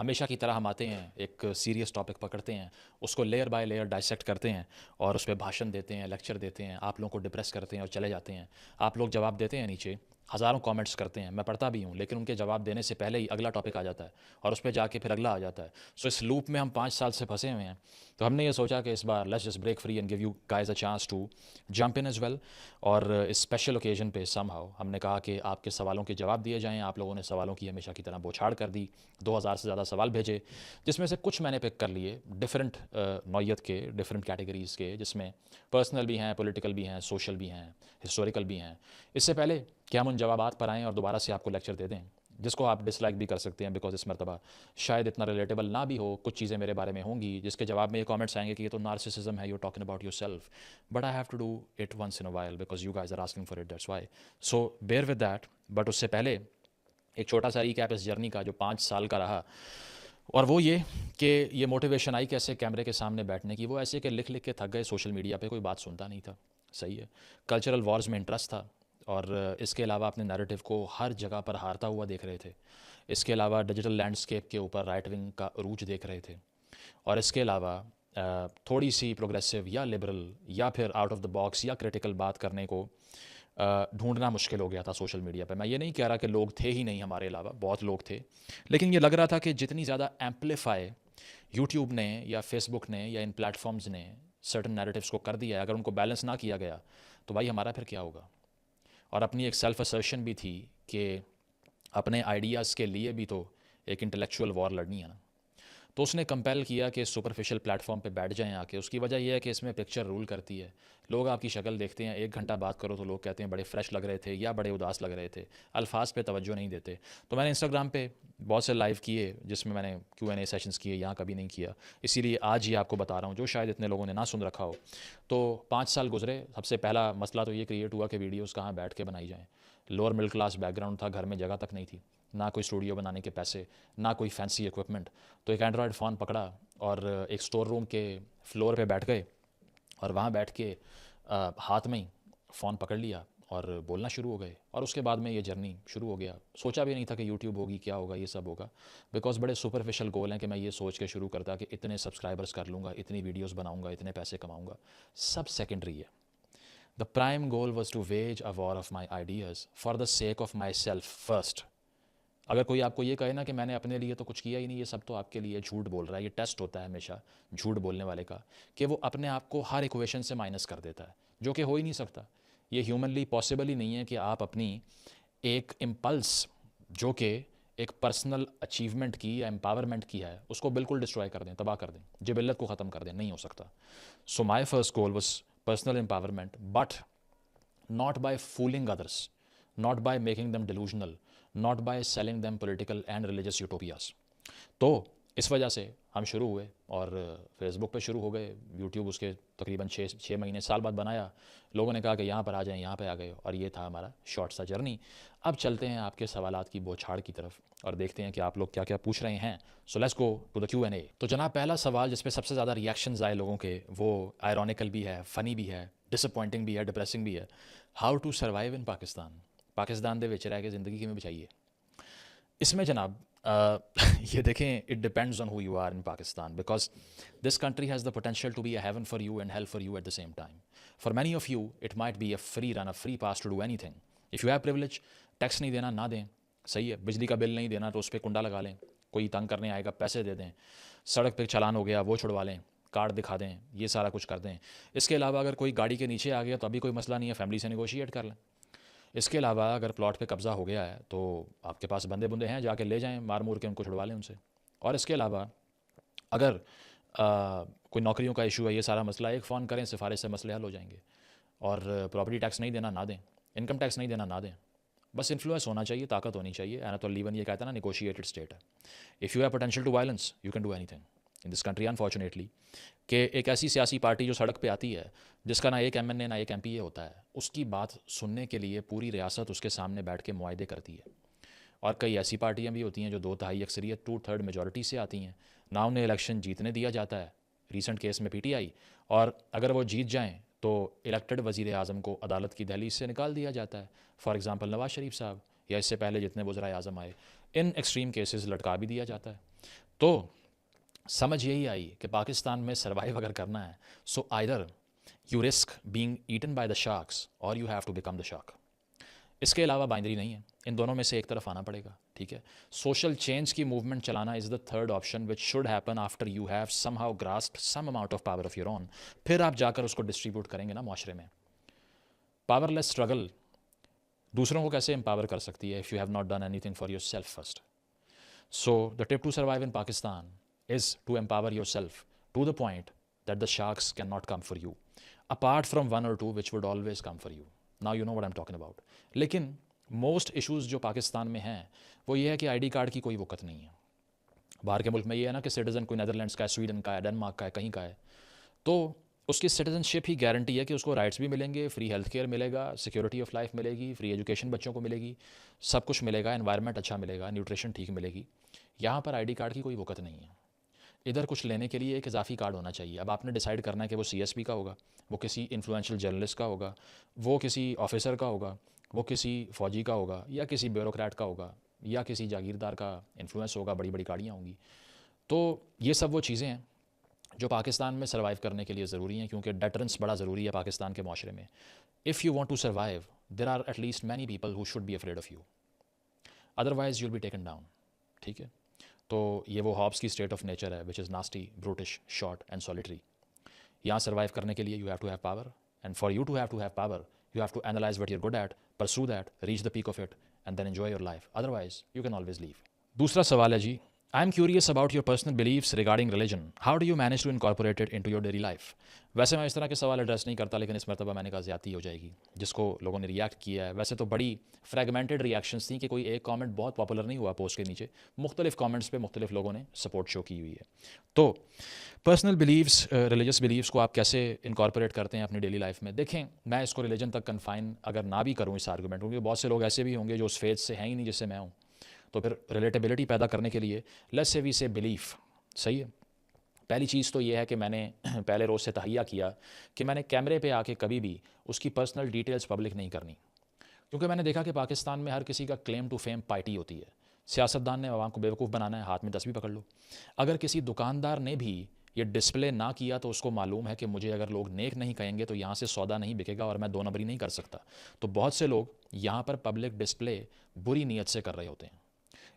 हमेशा की तरह हम आते हैं, एक सीरियस टॉपिक पकड़ते हैं, उसको लेयर बाय लेयर डाइसेक्ट करते हैं और उस पे भाषण देते हैं, लेक्चर देते हैं, आप लोगों को डिप्रेस करते हैं और चले जाते हैं। आप लोग जवाब देते हैं नीचे, हज़ारों कमेंट्स करते हैं, मैं पढ़ता भी हूँ, लेकिन उनके जवाब देने से पहले ही अगला टॉपिक आ जाता है और उस पे जाके फिर अगला आ जाता है। सो इस लूप में हम 5 साल से फंसे हुए हैं। तो हमने ये सोचा कि इस बार let's just break free and give you guys a chance to jump in as well. और इस स्पेशल ओकेजन पे समहाउ हमने कहा कि आपके सवालों के जवाब दिए जाएँ। आप लोगों ने सवालों की हमेशा की तरह बौछार कर दी, 2000 से ज़्यादा सवाल भेजे, जिसमें से कुछ मैंने पिक कर लिए डिफरेंट नौयत के, डिफरेंट कैटेगरीज़ के, जिसमें पर्सनल भी हैं, पॉलिटिकल भी हैं, सोशल भी हैं, हिस्टोरिकल भी हैं। इससे पहले कि हम उन जवाबात पर आएँ और दोबारा से आपको लेक्चर दे दें, जिसको आप डिसलाइक भी कर सकते हैं, बिकॉज इस मरतबा शायद इतना रिलेटेबल ना भी हो, कुछ चीज़ें मेरे बारे में होंगी जिसके जवाब में ये कमेंट्स आएंगे कि ये तो नार्सिसिज्म है, you talking about yourself, but I have to do it once in a while because you guys are asking for it, that's why. So bear with that. But उससे पहले एक छोटा सा रिकैप इस journey का जो 5 साल का रहा, और वो ये कि ये मोटिवेशन आई कैसे कैमरे के सामने बैठने की। वो ऐसे कि लिख लिख के थक गए, सोशल मीडिया पे कोई बात सुनता नहीं था, सही है। कल्चरल वॉर्स में इंटरेस्ट था, और इसके अलावा अपने नैरेटिव को हर जगह पर हारता हुआ देख रहे थे। इसके अलावा डिजिटल लैंडस्केप के ऊपर राइट विंग का अरूज देख रहे थे। और इसके अलावा थोड़ी सी प्रोग्रेसिव या लिबरल या फिर आउट ऑफ द बॉक्स या क्रिटिकल बात करने को ढूंढना मुश्किल हो गया था सोशल मीडिया पे। मैं ये नहीं कह रहा कि लोग थे ही नहीं, हमारे अलावा बहुत लोग थे, लेकिन ये लग रहा था कि जितनी ज़्यादा एम्पलीफाई यूट्यूब ने या फेसबुक ने या इन प्लेटफॉर्म्स ने सर्टन नैरेटिव्स को कर दिया है, अगर उनको बैलेंस ना किया गया तो भाई हमारा फिर क्या होगा। और अपनी एक सेल्फ असर्शन भी थी कि अपने आइडियाज़ के लिए भी तो एक इंटेलेक्चुअल वॉर लड़नी है ना। तो उसने कंपेल किया कि सुपरफिशियल प्लेटफॉर्म पे बैठ जाएं आके। उसकी वजह यह है कि इसमें पिक्चर रूल करती है। लोग आपकी शक्ल देखते हैं, 1 घंटा बात करो तो लोग कहते हैं बड़े फ्रेश लग रहे थे या बड़े उदास लग रहे थे, अल्फाज पे तवज्जो नहीं देते। तो मैंने इंस्टाग्राम पे बहुत से लाइव किए जिसमें मैंने Q&A सेशंस किए, यहाँ कभी नहीं किया, इसीलिए आज ही आपको बता रहा हूँ जो शायद इतने लोगों ने ना सुन रखा हो। तो 5 साल गुजरे। सबसे पहला मसला तो ये क्रिएट हुआ कि वीडियोज़ कहाँ बैठ के बनाई जाएँ। लोअर मिडिल क्लास बैकग्राउंड था, घर में जगह तक नहीं थी, ना कोई स्टूडियो बनाने के पैसे, ना कोई फैंसी इक्विपमेंट। तो एक एंड्रॉयड फ़ोन पकड़ा और एक स्टोर रूम के फ्लोर पे बैठ गए और वहाँ बैठ के हाथ में ही फ़ोन पकड़ लिया और बोलना शुरू हो गए। और उसके बाद में ये जर्नी शुरू हो गया। सोचा भी नहीं था कि यूट्यूब होगी, क्या होगा, ये सब होगा, बिकॉज बड़े सुपरफिशियल गोल हैं कि मैं ये सोच के शुरू करता कि इतने सब्सक्राइबर्स कर लूँगा, इतनी वीडियोज़ बनाऊँगा, इतने पैसे कमाऊँगा। सब सेकेंडरी है। The prime goal was to wage a war of my ideas for the sake of myself first. अगर कोई आपको ये कहे ना कि मैंने अपने लिए तो कुछ किया ही नहीं, ये सब तो आपके लिए, झूठ बोल रहा है। ये टेस्ट होता है हमेशा झूठ बोलने वाले का, कि वो अपने आप को हर इक्वेशन से माइनस कर देता है, जो कि हो ही नहीं सकता। ये ह्यूमनली पॉसिबल ही नहीं है कि आप अपनी एक इम्पल्स, जो कि एक पर्सनल अचीवमेंट की या एम्पावरमेंट की है, उसको बिल्कुल डिस्ट्रॉय कर दें, तबाह कर दें, जिबिल्लत को ख़त्म कर दें। नहीं हो सकता। So my first goal was personal empowerment, but not by fooling others, not by making them delusional, not by selling them political and religious utopias. तो इस वजह से हम शुरू हुए और फेसबुक पे शुरू हो गए। यूट्यूब उसके तकरीबन 6 महीने साल बाद बनाया। लोगों ने कहा कि यहाँ पर आ जाएं, यहाँ पे आ गए, और ये था हमारा शॉर्ट सा जर्नी। अब चलते हैं आपके सवालात की बौछार की तरफ और देखते हैं कि आप लोग क्या क्या पूछ रहे हैं। So let's go to the Q&A। तो जनाब, पहला सवाल जिस पे सबसे ज़्यादा रिएक्शंस आए लोगों के, वो आयरॉनिकल भी है, फ़नी भी है, डिसअपॉइंटिंग भी है, डिप्रेसिंग भी है। How to survive in Pakistan. Pakistan दे विच रह के ज़िंदगी किमें बचाइए। इसमें जनाब ये देखें, it depends on who you are in Pakistan, because this country has the potential to be a heaven for you and hell for you at the same time. For many of you it might be a free run, a free pass to do anything. If you have privilege, tax नहीं देना ना दें, सही है। बिजली का bill नहीं देना तो उस पर कुंडा लगा लें, कोई तंग करने आएगा पैसे दे दें। सड़क पर चालान हो गया वो छुड़वा लें, कार्ड दिखा दें, ये सारा कुछ कर दें। इसके अलावा अगर कोई गाड़ी के नीचे आ गया तो अभी कोई मसला नहीं है, फैमिली से नेगोशिएट कर लें। इसके अलावा अगर प्लॉट पे कब्ज़ा हो गया है तो आपके पास बंदे बुंदे हैं, जाके ले जाएं, मार मूर के उनको छुड़वा लें उनसे। और इसके अलावा अगर कोई नौकरियों का इशू है, ये सारा मसला, एक फ़ोन करें, सिफारिश से मसले हल हो जाएंगे। और प्रॉपर्टी टैक्स नहीं देना ना दें, इनकम टैक्स नहीं देना ना दें, बस इन्फ्लुएंस होना चाहिए, ताकत होनी चाहिए। एनातोल लीवन ये कहता है ना, निगोशिएटेड स्टेट है। If you have potential to violence you can do anything in this country, unfortunately. कि एक ऐसी सियासी पार्टी जो सड़क पे आती है, जिसका ना एक MNA ना एक MPA होता है, उसकी बात सुनने के लिए पूरी रियासत उसके सामने बैठ के मुआहदे करती है। और कई ऐसी पार्टियां भी होती हैं जो 2/3 अक्सरियत, 2/3 मेजॉरिटी से आती हैं, ना उन्हें इलेक्शन जीतने दिया जाता है, रीसेंट केस में PTI। और अगर वो जीत जाएं तो इलेक्टेड वज़ीर आज़म को अदालत की दहलीज से निकाल दिया जाता है। फॉर एग्ज़ाम्पल नवाज़ शरीफ साहब, या इससे पहले जितने वज़राए आज़म आए, इन एक्सट्रीम केसेस लटका भी दिया जाता है। तो समझ यही आई कि पाकिस्तान में सर्वाइव अगर करना है, so either you risk being eaten by the sharks or you have to become the shark. इसके अलावा बाइनरी नहीं है, इन दोनों में से एक तरफ आना पड़ेगा, ठीक है। सोशल चेंज की मूवमेंट चलाना is the third option which should happen after you have somehow grasped some amount of power of your own. फिर आप जाकर उसको डिस्ट्रीब्यूट करेंगे ना माशरे में। पावरलेस स्ट्रगल दूसरों को कैसे एम्पावर कर सकती है if you have not done anything for yourself first. So the tip to survive in Pakistan is to empower yourself to the point that the sharks can not come for you apart from one or two which would always come for you. Now you know what I am talking about. लेकिन most issues जो पाकिस्तान में हैं वो ये है कि ID card की कोई वक़्त नहीं है। बाहर के मुल्क में ये है ना कि सिटीज़न कोई नेदरलैंड्स का है, स्वीडन का है, डेनमार्क का है, कहीं का है, तो उसकी सिटीजनशिप ही गारंटी है कि उसको राइट्स भी मिलेंगे, फ्री हेल्थ केयर मिलेगा, सिक्योरिटी ऑफ लाइफ मिलेगी, फ्री एजुकेशन बच्चों को मिलेगी, सब कुछ मिलेगा, एनवायरनमेंट अच्छा मिलेगा, न्यूट्रिशन ठीक मिलेगी। यहाँ पर आईडी कार्ड की कोई वक़्त नहीं है। इधर कुछ लेने के लिए एक इजाफी कार्ड होना चाहिए। अब आपने डिसाइड करना है कि वो CSP का होगा, वो किसी इन्फ्लुएंशियल जर्नलिस्ट का होगा, वो किसी ऑफिसर का होगा, वो किसी फ़ौजी का होगा, या किसी ब्यूरोक्रेट का होगा, या किसी जागीरदार का इन्फ्लुएंस होगा, बड़ी बड़ी गाड़ियाँ होंगी। तो ये सब वो चीज़ें हैं जो पाकिस्तान में सर्वाइव करने के लिए ज़रूरी हैं, क्योंकि डेटरेंस बड़ा ज़रूरी है पाकिस्तान के माशरे में। If you want to survive there are at least many people who should be afraid of you, otherwise you'll be taken down, ठीक है। तो ये वो हॉब्स की स्टेट ऑफ नेचर है which is nasty, brutish, short and solitary. यहाँ survive करने के लिए you have to have power, and for you to have power you have to analyse what you're good at, pursue that, reach the peak of it and then enjoy your life, otherwise you can always leave. दूसरा सवाल है जी, I am curious about your personal beliefs regarding religion, how do you manage to incorporate it into your daily life. वैसे मैं इस तरह के सवाल एड्रेस नहीं करता, लेकिन इस मरतबा मैंने कहा ज़्यादती हो जाएगी जिसको लोगों ने रिएक्ट किया है। वैसे तो बड़ी फ्रेगमेंटेड रिएक्शंस थी कि कोई एक कमेंट बहुत पॉपुलर नहीं हुआ पोस्ट के नीचे, मुख्तलिफ कमेंट्स पे मुख्तलिफ लोगों ने सपोर्ट शो की हुई है। तो पर्सनल बिलीव्स, रिलीजियस बिलीव्स को आप कैसे इनकॉर्पोरेट करते हैं अपनी डेली लाइफ में। देखें, मैं इसको रिलीजन तक कन्फाइन अगर ना भी करूँ इस आर्गूमेंट, क्योंकि बहुत से लोग ऐसे भी होंगे जो उस फेथ से हैं ही नहीं जिससे मैं हूँ, तो फिर रिलेटेबिलिटी पैदा करने के लिए लेट्स से वी से बिलीफ, सही है। पहली चीज़ तो ये है कि मैंने पहले रोज़ से तहैया किया कि मैंने कैमरे पे आके कभी भी उसकी पर्सनल डिटेल्स पब्लिक नहीं करनी, क्योंकि मैंने देखा कि पाकिस्तान में हर किसी का क्लेम टू फेम पार्टी होती है। सियासतदान ने आवाम को बेवकूफ़ बनाना है, हाथ में 10 भी पकड़ लो। अगर किसी दुकानदार ने भी ये डिस्प्ले ना किया तो उसको मालूम है कि मुझे अगर लोग नेक नहीं कहेंगे तो यहाँ से सौदा नहीं बिकेगा और मैं दो नंबरी नहीं कर सकता। तो बहुत से लोग यहाँ पर पब्लिक डिस्प्ले बुरी नीयत से कर रहे होते हैं।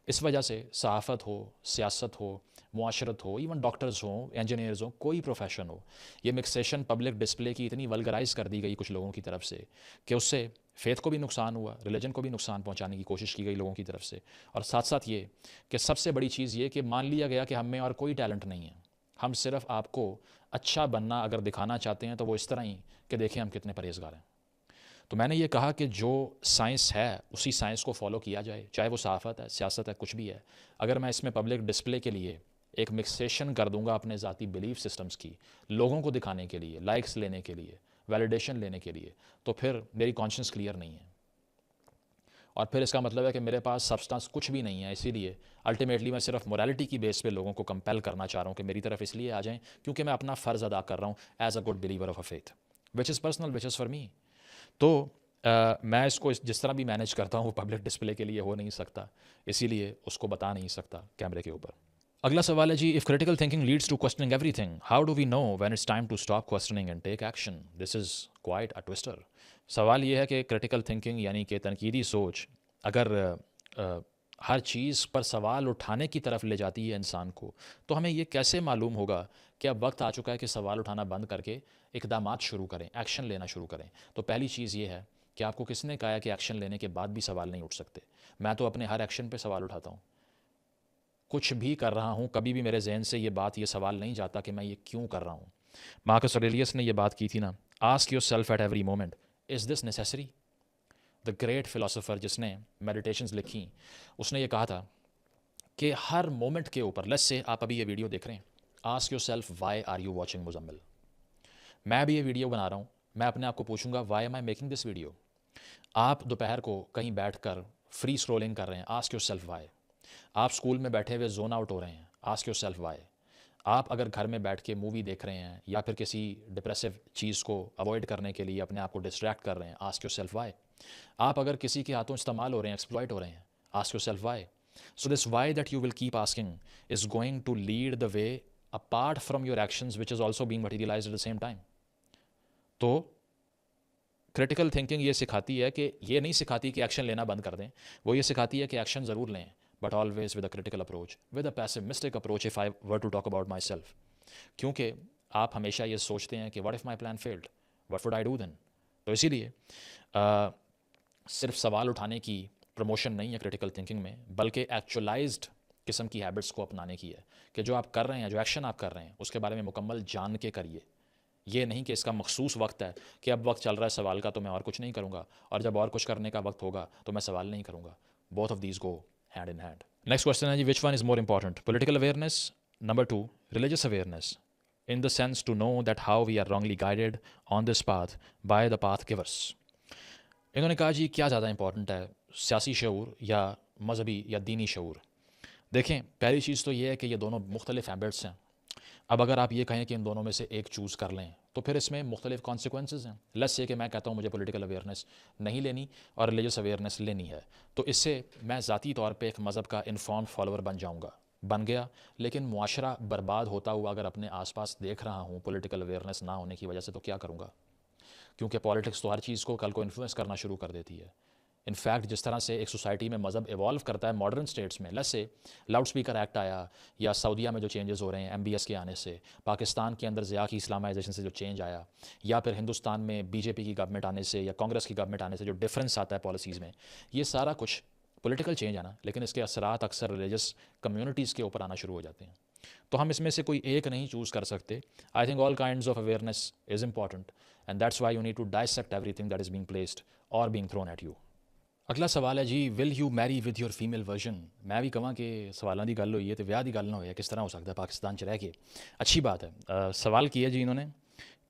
इस वजह से सहाफ़त हो, सियासत हो, मुआशरत हो, इवन डॉक्टर्स हों, इंजीनियर्स हों, कोई प्रोफेशन हो, ये मिक्सेशन पब्लिक डिस्प्ले की इतनी वल्गराइज़ कर दी गई कुछ लोगों की तरफ से कि उससे फेथ को भी नुकसान हुआ, रिलीजन को भी नुकसान पहुंचाने की कोशिश की गई लोगों की तरफ से। और साथ साथ ये कि सबसे बड़ी चीज़ ये कि मान लिया गया कि हम में और कोई टैलेंट नहीं है, हम सिर्फ आपको अच्छा बनना अगर दिखाना चाहते हैं तो वो इस तरह ही कि देखें हम कितने परहेजगार हैं। तो मैंने ये कहा कि जो साइंस है उसी साइंस को फॉलो किया जाए, चाहे वो सहाफ़त है, सियासत है, कुछ भी है। अगर मैं इसमें पब्लिक डिस्प्ले के लिए एक मिक्सेशन कर दूंगा अपने ज़ाती बिलीफ सिस्टम्स की, लोगों को दिखाने के लिए, लाइक्स लेने के लिए, वैलिडेशन लेने के लिए, तो फिर मेरी कॉन्शियस क्लियर नहीं है और फिर इसका मतलब है कि मेरे पास सब्सटेंस कुछ भी नहीं है। इसीलिए अल्टीमेटली मैं सिर्फ मोरालिटी की बेस पे लोगों को कंपेल करना चाह रहा हूँ कि मेरी तरफ इसलिए आ जाएं क्योंकि मैं अपना फ़र्ज़ अदा कर रहा हूँ as a good believer of a faith which is personal, which is for me. तो मैं इसको जिस तरह भी मैनेज करता हूँ वो पब्लिक डिस्प्ले के लिए हो नहीं सकता, इसीलिए उसको बता नहीं सकता कैमरे के ऊपर। अगला सवाल है जी, if critical thinking leads to questioning everything, how do we know when it's time to stop questioning and take action. This is quite a twister. सवाल ये है कि क्रिटिकल थिंकिंग यानी कि तनकीदी सोच अगर हर चीज़ पर सवाल उठाने की तरफ ले जाती है इंसान को, तो हमें ये कैसे मालूम होगा कि अब वक्त आ चुका है कि सवाल उठाना बंद करके इक़दामात शुरू करें, एक्शन लेना शुरू करें। तो पहली चीज़ ये है कि आपको किसने कहा है कि एक्शन लेने के बाद भी सवाल नहीं उठ सकते। मैं तो अपने हर एक्शन पे सवाल उठाता हूँ, कुछ भी कर रहा हूँ, कभी भी मेरे जहन से ये सवाल नहीं जाता कि मैं ये क्यों कर रहा हूँ। मार्कस ऑरेलियस ने ये बात की थी ना, ask your self at every moment, is this necessary. The great philosopher जिसने मेडिटेशंस लिखी, उसने ये कहा था कि हर मोमेंट के ऊपर, लेट्स से आप अभी ये वीडियो देख रहे हैं, ask yourself why are you watching Muzammil. मैं अभी ये वीडियो बना रहा हूँ, मैं अपने आप को पूछूंगा why am I making this video. आप दोपहर को कहीं बैठकर फ्री स्क्रोलिंग कर रहे हैं, आस्क योर सेल्फ वाई। आप स्कूल में बैठे हुए जोन आउट हो रहे हैं, आस्क योर सेल्फ वाई। आप अगर घर में बैठ के मूवी देख रहे हैं या फिर किसी डिप्रेसिव चीज़ को अवॉइड करने के लिए अपने आप को डिस्ट्रैक्ट कर रहे हैं, आस्क योर सेल्फ वाई। आप अगर किसी के हाथों इस्तेमाल हो रहे हैं, एक्सप्लॉइट हो रहे हैं, ask yourself Y. So this why that you will keep asking is going to lead the way apart from your actions, which is also being materialized at the same time. तो critical thinking ये सिखाती है कि ये नहीं सिखाती कि action लेना बंद कर दें, वो ये सिखाती है कि एक्शन ज़रूर लें, but always with a critical approach, with a pessimistic approach if I were to talk about myself. क्योंकि आप हमेशा ये सोचते हैं कि what if my plan failed, what would I do then. तो इसीलिए सिर्फ सवाल उठाने की प्रमोशन नहीं है क्रिटिकल थिंकिंग में, बल्कि एक्चुअलाइज्ड किस्म की हैबिट्स को अपनाने की है कि जो आप कर रहे हैं, जो एक्शन आप कर रहे हैं, उसके बारे में मुकम्मल जान के करिए. ये नहीं कि इसका मखसूस वक्त है कि अब वक्त चल रहा है सवाल का तो मैं और कुछ नहीं करूँगा, और जब और कुछ करने का वक्त होगा तो मैं सवाल नहीं करूँगा. Both of these go hand in hand. Next question है जी, which one is more important, political awareness, number 2 religious awareness, in the sense to know that how we are wrongly guided on this path by the path givers. इन्होंने कहा जी क्या ज़्यादा important है, सियासी शऊर या मजहबी या दीनी शऊर. देखें, पहली चीज़ तो ये है कि ये दोनों मुख्तलिफ हैबिट्स हैं. अब अगर आप ये कहें कि इन दोनों में से एक चूज़ कर लें तो फिर इसमें मुख्तलिफ कॉन्सिक्वेंसेज हैं. लेट्स से कि मैं कहता हूँ मुझे पॉलिटिकल अवेयरनेस नहीं लेनी और रिलीजियस अवेयरनेस लेनी है, तो इससे मैं ज़ाती तौर पे एक मज़हब का इन्फॉर्म्ड फॉलोअर बन गया, लेकिन मुआशरा बर्बाद होता हुआ अगर अपने आसपास देख रहा हूँ पॉलिटिकल अवेयरनेस ना होने की वजह से, तो क्या करूँगा? क्योंकि पॉलिटिक्स तो हर चीज़ को कल को इन्फ्लुएंस करना शुरू कर देती है. इनफैक्ट जिस तरह से एक सोसाइटी में मज़हब इवॉल्व करता है मॉडर्न स्टेट्स में, let's say loud speaker act आया, या सऊदीया में जो चेंजेस हो रहे हैं MBS के आने से, पाकिस्तान के अंदर ज़िया की इस्लामाइजेशन से जो चेंज आया, या फिर हिंदुस्तान में BJP की गवर्नमेंट आने से या कांग्रेस की गवर्नमेंट आने से जो डिफरेंस आता है पॉलिसीज़ में, ये सारा कुछ पॉलिटिकल चेंज है ना, लेकिन इसके असरात अक्सर रिलीजियस कम्युनिटीज़ के ऊपर आना शुरू हो जाते हैं. तो हम इसमें से कोई एक नहीं चूज़ कर सकते. I think all kinds of awareness is important, and that's why you need to dissect everything that is being placed or being thrown at you. अगला सवाल है जी, will you marry with your female version. मैं भी कहाँ कि सवालों की गल हुई है तो ब्याह की गल ना हो, किस तरह हो सकता है पाकिस्तान च रह के. अच्छी बात है. सवाल किया जी इन्होंने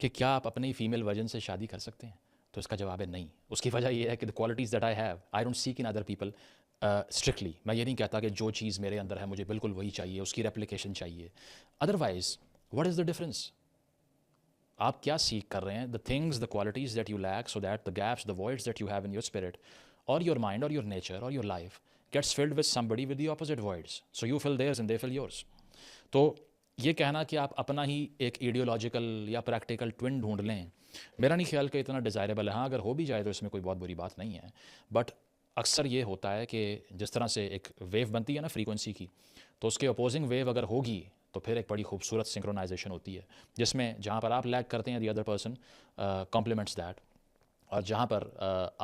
कि क्या आप अपनी फ़ीमेल वर्जन से शादी कर सकते हैं, तो इसका जवाब है नहीं. उसकी वजह यह है कि the qualities that I have I don't seek in other people strictly. मैं ये नहीं कहता कि जो चीज़ मेरे अंदर है मुझे बिल्कुल वही चाहिए, उसकी रेप्लिकेशन चाहिए. Otherwise what is the difference? आप क्या सीख कर रहे हैं? The things, the qualities that you lack, so that the gaps, the voids that you have in your spirit or your mind or your nature or your life gets filled with somebody with the opposite voids, so you fill theirs and they fill yours. तो ये कहना कि आप अपना ही एक ideological या practical twin ढूंढ लें, मेरा नहीं ख्याल कि इतना डिज़ायरेबल है. हाँ, अगर हो भी जाए तो इसमें कोई बहुत बुरी बात नहीं है, बट अक्सर ये होता है कि जिस तरह से एक वेव बनती है ना फ्रीक्वेंसी की, तो उसके अपोजिंग वेव अगर होगी तो फिर एक बड़ी खूबसूरत सिंक्रोनाइजेशन होती है, जिसमें जहाँ पर आप लैग करते हैं the other person compliments that, और जहाँ पर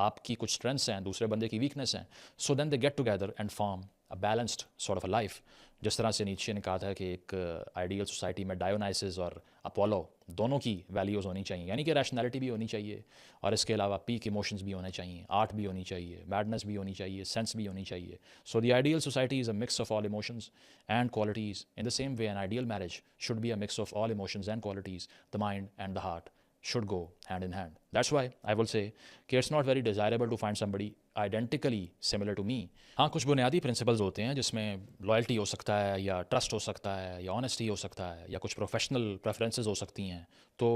आपकी कुछ स्ट्रेंथ्स हैं दूसरे बंदे की वीकनेस हैं, so then they get together and form a balanced sort of a life. जिस तरह से नीचे ने कहा था कि एक आइडियल सोसाइटी में डायोनाइसिस और अपोलो दोनों की वैल्यूज़ होनी चाहिए, यानी कि रैशनैलिटी भी होनी चाहिए, और इसके अलावा पीक इमोशंस भी होने चाहिए, आर्ट भी होनी चाहिए, मैडनेस भी होनी चाहिए, सेंस भी होनी चाहिए. So the ideal society is a mix of all emotions and qualities. In the same way an ideal marriage should be a mix of all emotions and qualities. The mind and the heart should go hand in hand. That's why I will say कि it's not very desirable to find somebody identically similar to me. हाँ, कुछ बुनियादी principles होते हैं जिसमें loyalty हो सकता है, या ट्रस्ट हो सकता है, या ऑनेस्टी हो सकता है, या कुछ प्रोफेशनल प्रेफरेंसेस हो सकती हैं, तो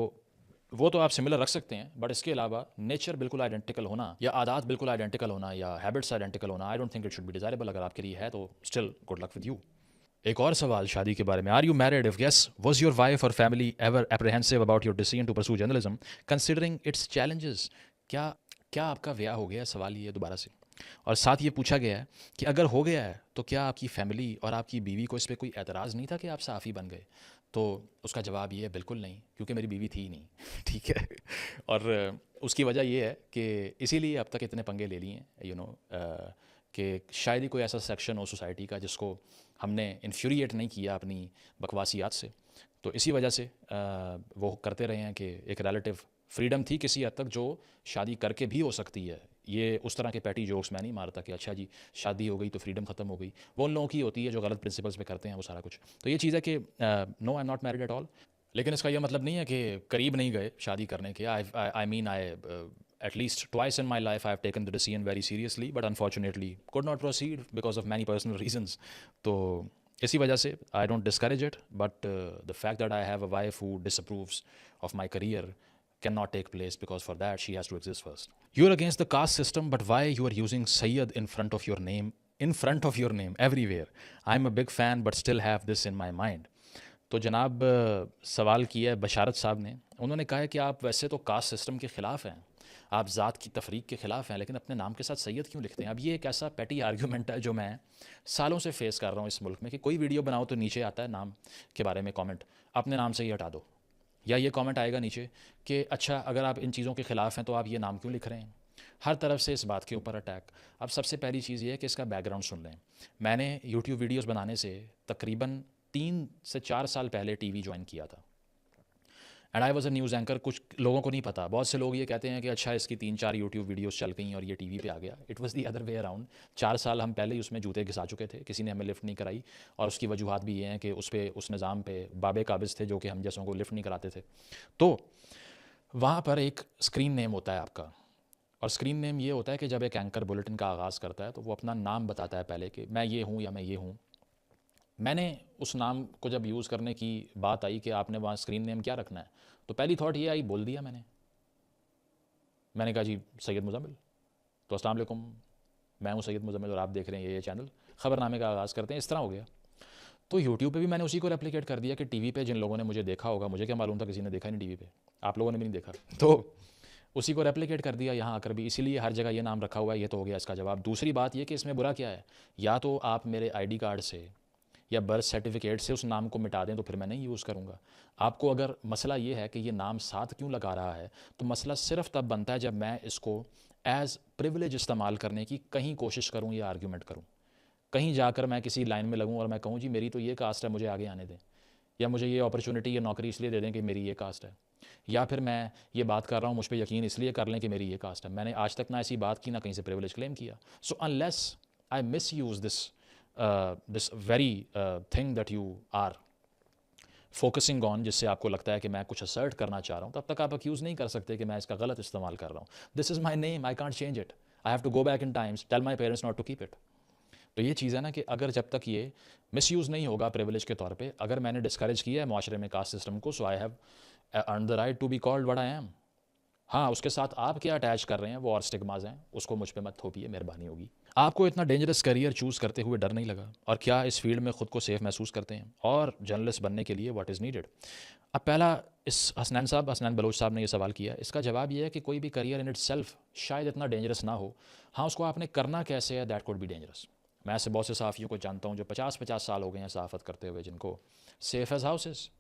वो तो आप सिमिलर रख सकते हैं. बट इसके अलावा नेचर बिल्कुल आइडेंटिकल होना, या आदत बिल्कुल आइडेंटिकल होना, या हैबिट्स आइडेंटिकल होना, I don't think it should be desirable. अगर आपके लिए है तो still good luck with you. एक और सवाल शादी के बारे में. Are you married? If yes, was your wife और family ever apprehensive about your decision to pursue journalism considering its challenges? क्या क्या आपका ब्याह हो गया? सवाल ये दोबारा से. और साथ ये पूछा गया है कि अगर हो गया है तो क्या आपकी फैमिली और आपकी बीवी को इस पर कोई एतराज़ नहीं था कि आप साफ़ी बन गए? तो उसका जवाब ये है बिल्कुल नहीं, क्योंकि मेरी बीवी थी ही नहीं. ठीक है. और उसकी वजह ये है कि इसीलिए अब तक इतने पंगे ले लिए हैं, यू नो, कि शायद ही कोई ऐसा सेक्शन हो सोसाइटी का जिसको हमने इन्फ्यूरिएट नहीं किया अपनी बकवासियात से. तो इसी वजह से वो करते रहे हैं कि एक रिलेटिव फ्रीडम थी किसी हद तक, जो शादी करके भी हो सकती है. ये उस तरह के पैटी जोक्स मैं नहीं मारता कि अच्छा जी शादी हो गई तो फ्रीडम ख़त्म हो गई. वो उन लोगों की होती है जो गलत प्रिंसिपल्स पे करते हैं वो सारा कुछ. तो ये चीज़ है कि no, I am not married at all. लेकिन इसका यह मतलब नहीं है कि करीब नहीं गए शादी करने के. I mean I at least twice in my life I have taken the decision very seriously, but unfortunately could not proceed because of many personal reasons. तो इसी वजह से I don't discourage it, but the fact that I have a wife who disapproves of my career cannot take place, because for that she has to exist first. You're against the caste system, but why you are using Sayyid in front of your name in front of your name everywhere. I am a big fan but still have this in my mind. तो जनाब सवाल किया है बशारत साहब ने, उन्होंने कहा है कि आप वैसे तो कास्ट सिस्टम के ख़िलाफ़ हैं, आप ज़ात की तफरीक के ख़िलाफ़ हैं, लेकिन अपने नाम के साथ सैयद क्यों लिखते हैं? अब ये एक ऐसा पेटी आर्ग्यूमेंट है जो मैं सालों से फेस कर रहा हूँ इस मुल्क में, कि कोई वीडियो बनाओ तो नीचे आता है नाम के बारे में कमेंट, अपने नाम से ही हटा दो, या ये कमेंट आएगा नीचे कि अच्छा अगर आप इन चीज़ों के ख़िलाफ़ हैं तो आप ये नाम क्यों लिख रहे हैं? हर तरफ से इस बात के ऊपर अटैक। अब सबसे पहली चीज़ ये है कि इसका बैकग्राउंड सुन लें। मैंने यूट्यूब वीडियोस बनाने से तकरीबन 3 से 4 साल पहले टीवी ज्वाइन किया था, and I was a news anchor. कुछ लोगों को नहीं पता, बहुत से लोग ये कहते हैं कि अच्छा इसकी 3-4 यूट्यूब वीडियोस चल गई और ये टीवी पे आ गया। It was the other way around. 4 साल हम पहले ही उसमें जूते घिसा चुके थे, किसी ने हमें लिफ्ट नहीं कराई, और उसकी वजूहत भी ये हैं कि उस पर उस निज़ाम पे बाबे काबिज़ थे जो कि हम जैसों को लिफ्ट नहीं कराते थे। तो वहाँ पर एक स्क्रीन नेम होता है आपका, और स्क्रीन नेम ये होता है कि जब एक एंकर बुलेटिन का आगाज़ करता है तो वो अपना नाम बताता है पहले कि मैं ये हूँ या मैं ये हूँ। मैंने उस नाम को जब यूज़ करने की बात आई कि आपने वहाँ स्क्रीन नेम क्या रखना है, तो पहली थॉट ये आई, बोल दिया मैंने कहा जी सैयद मुज़म्मिल। तो अस्सलाम वालेकुम, मैं हूँ सैयद मुज़म्मिल और आप देख रहे हैं ये चैनल, ख़बरनामे का आगाज़ करते हैं। इस तरह हो गया। तो यूट्यूब पे भी मैंने उसी को रेप्लिकेट कर दिया कि टीवी पे जिन लोगों ने मुझे देखा होगा, मुझे क्या मालूम था किसी ने देखा नहीं टीवी पे, आप लोगों ने भी नहीं देखा, तो उसी को रेप्लिकेट कर दिया यहाँ आकर भी, इसीलिए हर जगह ये नाम रखा हुआ है। ये तो हो गया इसका जवाब। दूसरी बात ये कि इसमें बुरा क्या है, या तो आप मेरे आईडी कार्ड से या बर्थ सर्टिफिकेट से उस नाम को मिटा दें तो फिर मैं नहीं यूज़ करूँगा। आपको अगर मसला ये है कि ये नाम साथ क्यों लगा रहा है, तो मसला सिर्फ तब बनता है जब मैं इसको एज़ प्रिविलेज इस्तेमाल करने की कहीं कोशिश करूँ या आर्ग्यूमेंट करूँ। कहीं जाकर मैं किसी लाइन में लगूँ और मैं कहूँ जी मेरी तो ये कास्ट है, मुझे आगे आने दें, या मुझे ये अपॉर्चुनिटी या नौकरी इसलिए दे दें कि मेरी ये कास्ट है, या फिर मैं ये बात कर रहा हूँ मुझ पे यकीन इसलिए कर लें कि मेरी ये कास्ट है। मैंने आज तक ना ऐसी बात की, ना कहीं से प्रिविलेज क्लेम किया। So unless I misuse this very thing that you are focusing on, जिससे आपको लगता है कि मैं कुछ असर्ट करना चाह रहा हूँ, तब तक आप अक्यूज़ नहीं कर सकते कि मैं इसका गलत इस्तेमाल कर रहा हूँ। This is my name, I can't change it, I have to go back in times, tell my parents not to keep it. तो ये चीज़ है ना कि अगर जब तक ये मिसयूज़ नहीं होगा प्रिविलेज के तौर पे, अगर मैंने डिस्करेज किया है माशरे में कास्ट सिस्टम को, so I have earn the right to be called what I am. हाँ, उसके साथ आप क्या अटैच कर रहे हैं वो और स्टिग्माज हैं, उसको मुझ पे मत थोपिए, मेहरबानी होगी। आपको इतना डेंजरस करियर चूज़ करते हुए डर नहीं लगा, और क्या इस फील्ड में ख़ुद को सेफ महसूस करते हैं, और जर्नलिस्ट बनने के लिए व्हाट इज़ नीडेड? अब पहला, इस हसनैन बलोच साहब ने ये सवाल किया, इसका जवाब ये है कि कोई भी करियर इन इटसेल्फ शायद इतना डेंजरस ना हो। हाँ, उसको आपने करना कैसे है, दैट कुड बी डेंजरस। मैं ऐसे बहुत से सहाफ़ियों को जानता हूँ जो 50-50 साल हो गए हैं सहाफ़त करते हुए, जिनको safe as houses,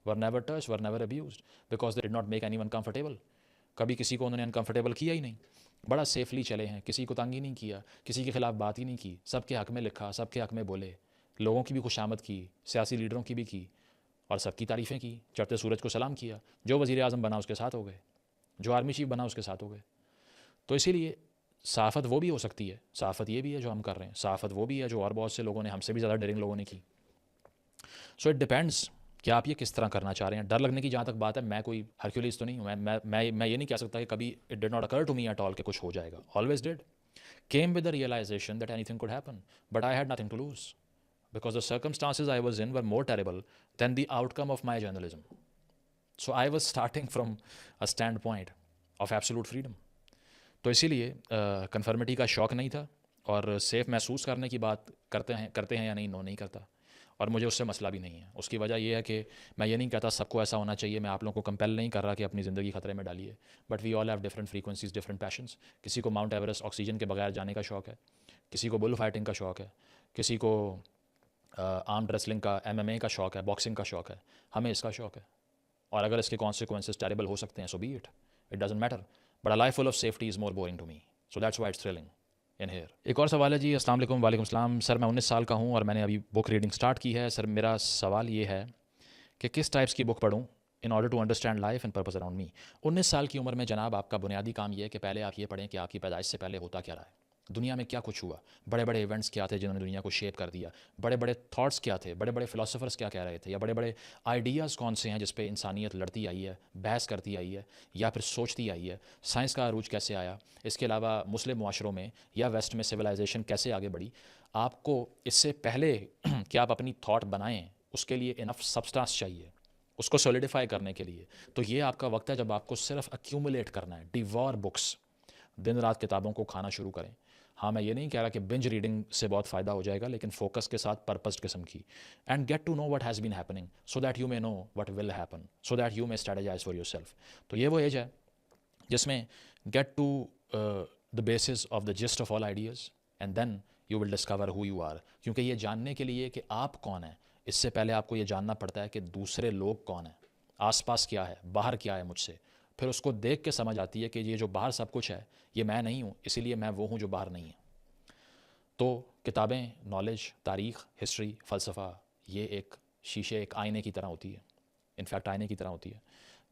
were never touch, were never abused, because they did not make anyone comfortable. कभी किसी को उन्होंने अनकंफर्टेबल किया ही नहीं, बड़ा सेफली चले हैं, किसी को तंग ही नहीं किया, किसी के खिलाफ बात ही नहीं की, सबके हक़ में लिखा, सबके हक़ में बोले, लोगों की भी खुशामद की, सियासी लीडरों की भी की, और सबकी तारीफ़ें की, चढ़ते सूरज को सलाम किया। जो वज़ीर आज़म बना उसके साथ हो गए, जो आर्मी चीफ बना उसके साथ हो गए। तो इसीलिए सहाफ़त वो भी हो सकती है, सहाफ़त ये भी है जो हम कर रहे हैं, सहाफ़त वो भी है जो और बहुत से लोगों ने, हमसे भी ज़्यादा डेयरिंग लोगों ने की। सो इट डिपेंड्स कि आप ये किस तरह करना चाह रहे हैं। डर लगने की जहाँ तक बात है, मैं कोई हरक्यूलिस तो नहीं हूँ, मैं ये नहीं कह सकता कि कभी it did not occur to me at all कि कुछ हो जाएगा। Always did, came with the realisation that anything could happen, but I had nothing to lose because the circumstances I was in were more terrible than the outcome of my journalism. So I was starting from a standpoint of absolute freedom. तो इसीलिए conformity का शौक़ नहीं था, और safe महसूस करने की बात करते हैं या नहीं, नो नहीं करता, और मुझे उससे मसला भी नहीं है। उसकी वजह यह है कि मैं ये नहीं कहता सबको ऐसा होना चाहिए, मैं आप लोगों को कंपेल नहीं कर रहा कि अपनी ज़िंदगी ख़तरे में डालिए, but we all have different frequencies, different passions. किसी को माउंट एवरेस्ट ऑक्सीजन के बगैर जाने का शौक़ है, किसी को बुल फाइटिंग का शौक़ है, किसी को आर्म रेसलिंग का, MMA का शौक़ है, बॉक्सिंग का शौक़ है, हमें इसका शौक़ है। और अगर इसके कॉन्सिक्वेंसेस टेरेबल हो सकते हैं, so be it, it doesn't matter, but a life full of safety is more boring to me, so that's why it's thrilling in here. एक और सवाल है जी, अस्सलाम वालेकुम। वालेकुम सलाम सर, मैं 19 साल का हूँ और मैंने अभी बुक रीडिंग स्टार्ट की है। सर मेरा सवाल ये है कि किस टाइप्स की बुक पढूँ in order to understand life and purpose around me. 19 साल की उम्र में जनाब आपका बुनियादी काम ये है कि पहले आप ये पढ़ें कि आपकी पैदाइश से पहले होता क्या रहा है, दुनिया में क्या कुछ हुआ, बड़े बड़े इवेंट्स क्या थे जिन्होंने दुनिया को शेप कर दिया, बड़े बड़े थॉट्स क्या थे, बड़े बड़े फिलोसोफर्स क्या कह रहे थे, या बड़े बड़े आइडियाज़ कौन से हैं जिस पे इंसानियत लड़ती आई है, बहस करती आई है, या फिर सोचती आई है, साइंस का अरूज कैसे आया, इसके अलावा मुस्लिम मुआशरों में या वेस्ट में सिविलाइजेशन कैसे आगे बढ़ी। आपको इससे पहले कि आप अपनी थाट बनाएं, उसके लिए इनफ सब्सटेंस चाहिए, उसको सॉलिडिफाई करने के लिए। तो ये आपका वक्त है जब आपको सिर्फ अक्यूमुलेट करना है, डिवॉर बुक्स, दिन रात किताबों को खाना शुरू करें। हाँ, मैं ये नहीं कह रहा कि बिंज रीडिंग से बहुत फ़ायदा हो जाएगा, लेकिन फोकस के साथ पर्पस्ड किस्म की। And get to know what has been happening so that you may know what will happen, so that you may strategise for yourself. तो ये वो एज है जिसमें get to the basis of the gist of all ideas and then you will discover who you are. क्योंकि ये जानने के लिए कि आप कौन हैं, इससे पहले आपको ये जानना पड़ता है कि दूसरे लोग कौन हैं, आसपास क्या है, बाहर क्या है मुझसे। फिर उसको देख के समझ आती है कि ये जो बाहर सब कुछ है ये मैं नहीं हूँ, इसीलिए मैं वो हूँ जो बाहर नहीं है। तो किताबें, नॉलेज, तारीख़, हिस्ट्री, फ़लसफ़ा, ये एक शीशे, एक आईने की तरह होती है, इनफैक्ट आईने की तरह होती है,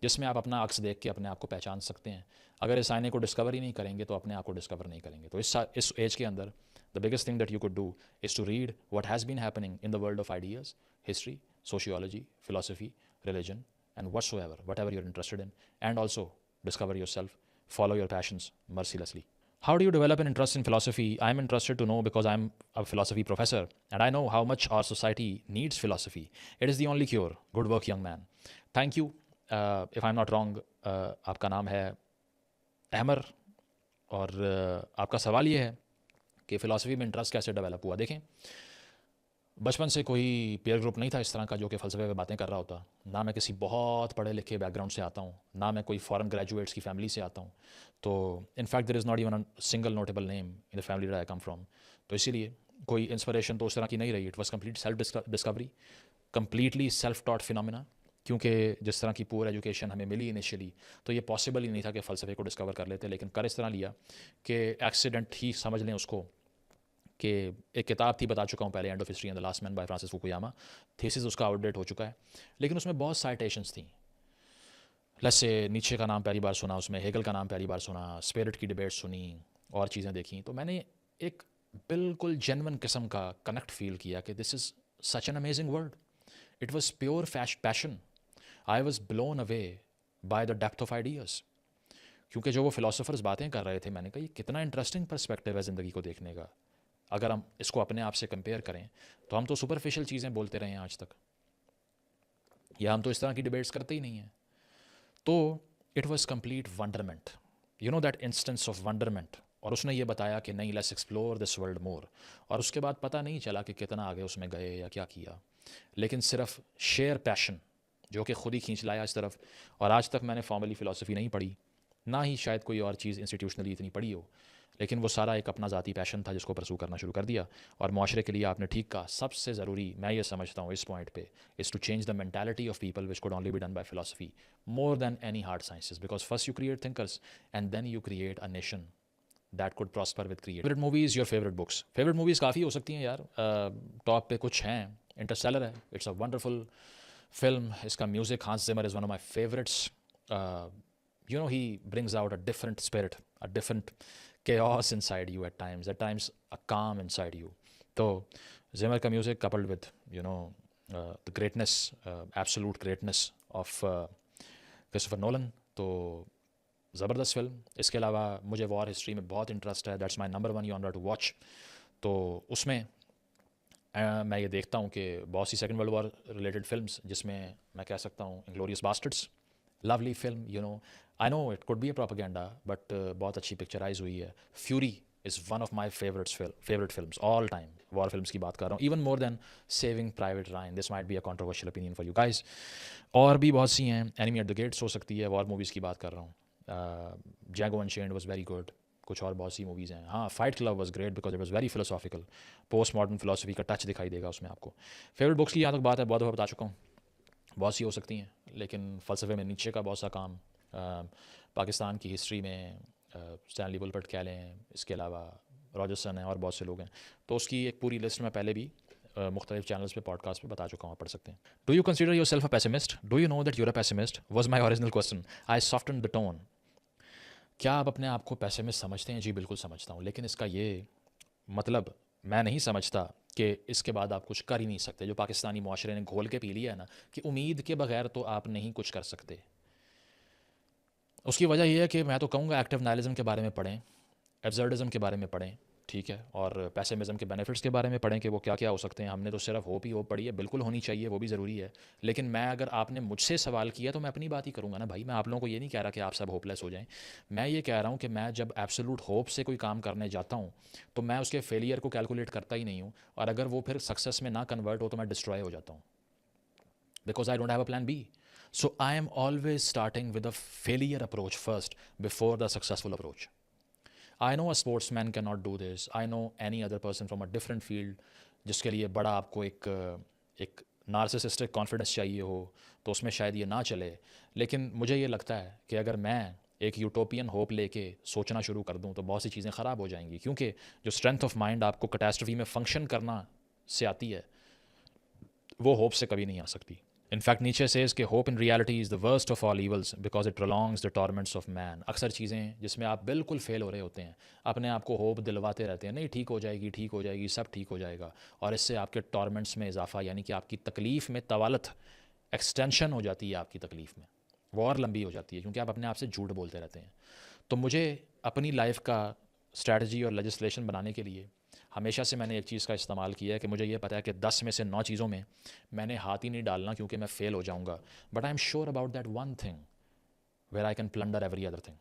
जिसमें आप अपना अक्स देख के अपने आप को पहचान सकते हैं। अगर इस आईने को डिस्कवर ही नहीं करेंगे तो अपने आप को डिस्कवर नहीं करेंगे। तो इस एज के अंदर the biggest thing that you could do is to read what has been happening in the world of ideas, history, sociology, philosophy, religion and whatever you're interested in, and also discover yourself, follow your passions mercilessly. How do you develop an interest in philosophy? I'm interested to know because I'm a philosophy professor and I know how much our society needs philosophy. It is the only cure. Good work, young man. Thank you. If I'm not wrong, आपका नाम है अहमर, और आपका सवाल ये है कि philosophy में इंटरेस्ट कैसे डेवलप हुआ। देखें, बचपन से कोई पीयर ग्रुप नहीं था इस तरह का जो कि फ़लसफ़े पे बातें कर रहा होता। ना मैं किसी बहुत पढ़े लिखे बैकग्राउंड से आता हूँ, ना मैं कोई फॉरेन ग्रेजुएट्स की फ़ैमिली से आता हूँ। तो in fact there is not even a single notable name in the family that I come from. तो इसीलिए कोई इंस्पिरेशन तो उस तरह की नहीं रही। It was complete self discovery, completely self taught phenomena. क्योंकि जिस तरह की पुअर एजुकेशन हमें मिली इनिशियली, तो ये पॉसिबल ही नहीं था कि फ़लसफ़े को डिस्कवर कर लेते, लेकिन कर इस तरह लिया कि एक्सीडेंट ही समझ लें उसको। कि एक किताब थी, बता चुका हूँ पहले, end of history and the last man bye Francis Fukuyama. Thesis उसका आउटडेट हो चुका है, लेकिन उसमें बहुत साइटेशंस थी। जैसे नीचे का नाम पहली बार सुना, उसमें हेगल का नाम पहली बार सुना, स्पिरिट की डिबेट सुनी और चीज़ें देखी। तो मैंने एक बिल्कुल जेन्युइन किस्म का कनेक्ट फील किया कि this is such an amazing word. It was pure passion. I was blown away by the depth of ideas. क्योंकि जो वो फिलोसोफर्स बातें कर रहे थे, मैंने कहा ये कितना इंटरेस्टिंग पर्सपेक्टिव है ज़िंदगी को देखने का। अगर हम इसको अपने आप से कंपेयर करें तो हम तो सुपरफिशियल चीज़ें बोलते रहे हैं आज तक, या हम तो इस तरह की डिबेट्स करते ही नहीं हैं। तो it was complete wonderment, you know that instance of wonderment. और उसने ये बताया कि नहीं, let's explore this world more. और उसके बाद पता नहीं चला कि कितना आगे उसमें गए या क्या किया, लेकिन सिर्फ शेयर पैशन जो कि खुद ही खींच लाया इस तरफ। और आज तक मैंने फॉर्मली फ़िलासफ़ी नहीं पढ़ी, ना ही शायद कोई और चीज़ इंस्टीट्यूशनली इतनी पढ़ी हो, लेकिन वो सारा एक अपना ज़ाती पैशन था जिसको परसू करना शुरू कर दिया। और माशरे के लिए आपने ठीक कहा, सबसे ज़रूरी मैं ये समझता हूँ इस पॉइंट पे is to change the mentality of people which could only be done by philosophy more than any hard sciences, because first you create thinkers and then you create a nation that could prosper with create. Favourite movies, your favourite books. Favourite movies काफ़ी हो सकती हैं यार। Top पे कुछ हैं, Interstellar है, it's a wonderful film. इसका music, Hans Zimmer is one of my favourites. You know, he brings out a different spirit, a different chaos inside you at times a calm inside you. तो जिमर का music coupled with the greatness, absolute greatness of Christopher Nolan, तो ज़बरदस्त film. इसके अलावा मुझे war history में बहुत interest है, that's my number 1 genre to watch. तो उसमें मैं ये देखता हूँ कि बहुत सी second world war related films, जिसमें मैं कह सकता हूँ Inglourious Basterds, lovely film, I know it could be a propaganda but बहुत अच्छी पिक्चराइज हुई है। Fury is one of my favourite films all time. War films की बात कर रहा हूँ, even more than Saving Private Ryan. This might be a controversial opinion for you guys. और भी बहुत सी हैं, एनिमी एट द गेट्स हो सकती है, वॉर मूवीज़ की बात कर रहा हूँ। जैगो अनचेन्ड वाज वेरी गुड। कुछ और बहुत सी मूवीज़ हैं। हाँ, fight club was great because it was very philosophical, post modern philosophy का टच दिखाई देगा उसमें आपको। फेवरेट बुक्स की यहाँ तक बात है, बहुत दफ़ा बता चुका हूँ, बहुत सी हो सकती हैं, लेकिन फ़लसफ़े में नीचे का बहुत सा काम, पाकिस्तान की हिस्ट्री में स्टैनली वुलपर्ट कह लें, इसके अलावा रॉजरसन हैं और बहुत से लोग हैं। तो उसकी एक पूरी लिस्ट मैं पहले भी मुख्तलिफ चैनल्स पे, पॉडकास्ट पे बता चुका हूँ, आप पढ़ सकते हैं। Do you consider your self a pessimist? Do you know that you're a pessimist was my original question. I soften the tone. क्या आप अपने आप को पेसिमिस्ट समझते हैं? जी बिल्कुल समझता हूँ, लेकिन इसका ये मतलब मैं नहीं समझता कि इसके बाद आप कुछ कर ही नहीं सकते। जो पाकिस्तानी माशरे ने घोल के पी लिया है ना, कि उम्मीद के बगैर तो आप नहीं कुछ कर सकते। उसकी वजह यह है कि मैं तो कहूँगा एक्टिव नाइलिज्म के बारे में पढ़ें, एब्सर्डिज्म के बारे में पढ़ें, ठीक है, और पेसिमिज़म के बेनिफिट्स के बारे में पढ़ें कि वो क्या क्या हो सकते हैं। हमने तो सिर्फ होप ही होप पढ़ी है, बिल्कुल होनी चाहिए, वो भी ज़रूरी है। लेकिन मैं, अगर आपने मुझसे सवाल किया तो मैं अपनी बात ही करूँगा ना भाई। मैं आप लोगों को ये नहीं कह रहा कि आप सब होपलेस हो जाएं। मैं ये कह रहा हूँ कि मैं जब एब्सोल्यूट होप से कोई काम करने जाता हूँ तो मैं उसके फेलियर को कैलकुलेट करता ही नहीं हूँ, और अगर वो फिर सक्सेस में ना कन्वर्ट हो तो मैं डिस्ट्रॉय हो जाता हूँ, because I don't have a plan B. So I am always starting with a failure approach first before the successful approach. I know a sportsman cannot do this. I know any other person from a different field जिसके लिए बड़ा आपको एक narcissistic confidence चाहिए हो, तो उसमें शायद ये ना चले। लेकिन मुझे ये लगता है कि अगर मैं एक यूटोपियन होप लेके सोचना शुरू कर दूं तो बहुत सी चीज़ें ख़राब हो जाएंगी, क्योंकि जो स्ट्रेंथ ऑफ माइंड आपको कैटास्ट्रफी में फंक्शन करना से आती है वो होप से कभी नहीं आ सकती. इनफैक्ट नीचे सेज कि hope in reality is the worst of all evils because it prolongs the torments of man. अक्सर चीज़ें जिसमें आप बिल्कुल फेल हो रहे होते हैं, अपने आप को होप दिलवाते रहते हैं, नहीं ठीक हो जाएगी, ठीक हो जाएगी, सब ठीक हो जाएगा, और इससे आपके टॉर्मेंट्स में इजाफा, यानी कि आपकी तकलीफ़ में तवालत, एक्सटेंशन हो जाती है आपकी तकलीफ़ में, वो और लंबी हो जाती है, क्योंकि आप अपने आप से झूठ बोलते रहते हैं. तो मुझे अपनी लाइफ का स्ट्रैटेजी और लेजिस्लेशन बनाने के लिए हमेशा से मैंने एक चीज़ का इस्तेमाल किया है कि मुझे ये पता है कि 10 में से 9 चीज़ों में मैंने हाथ ही नहीं डालना, क्योंकि मैं फ़ेल हो जाऊंगा. But I am sure about that one thing where I can plunder every other thing,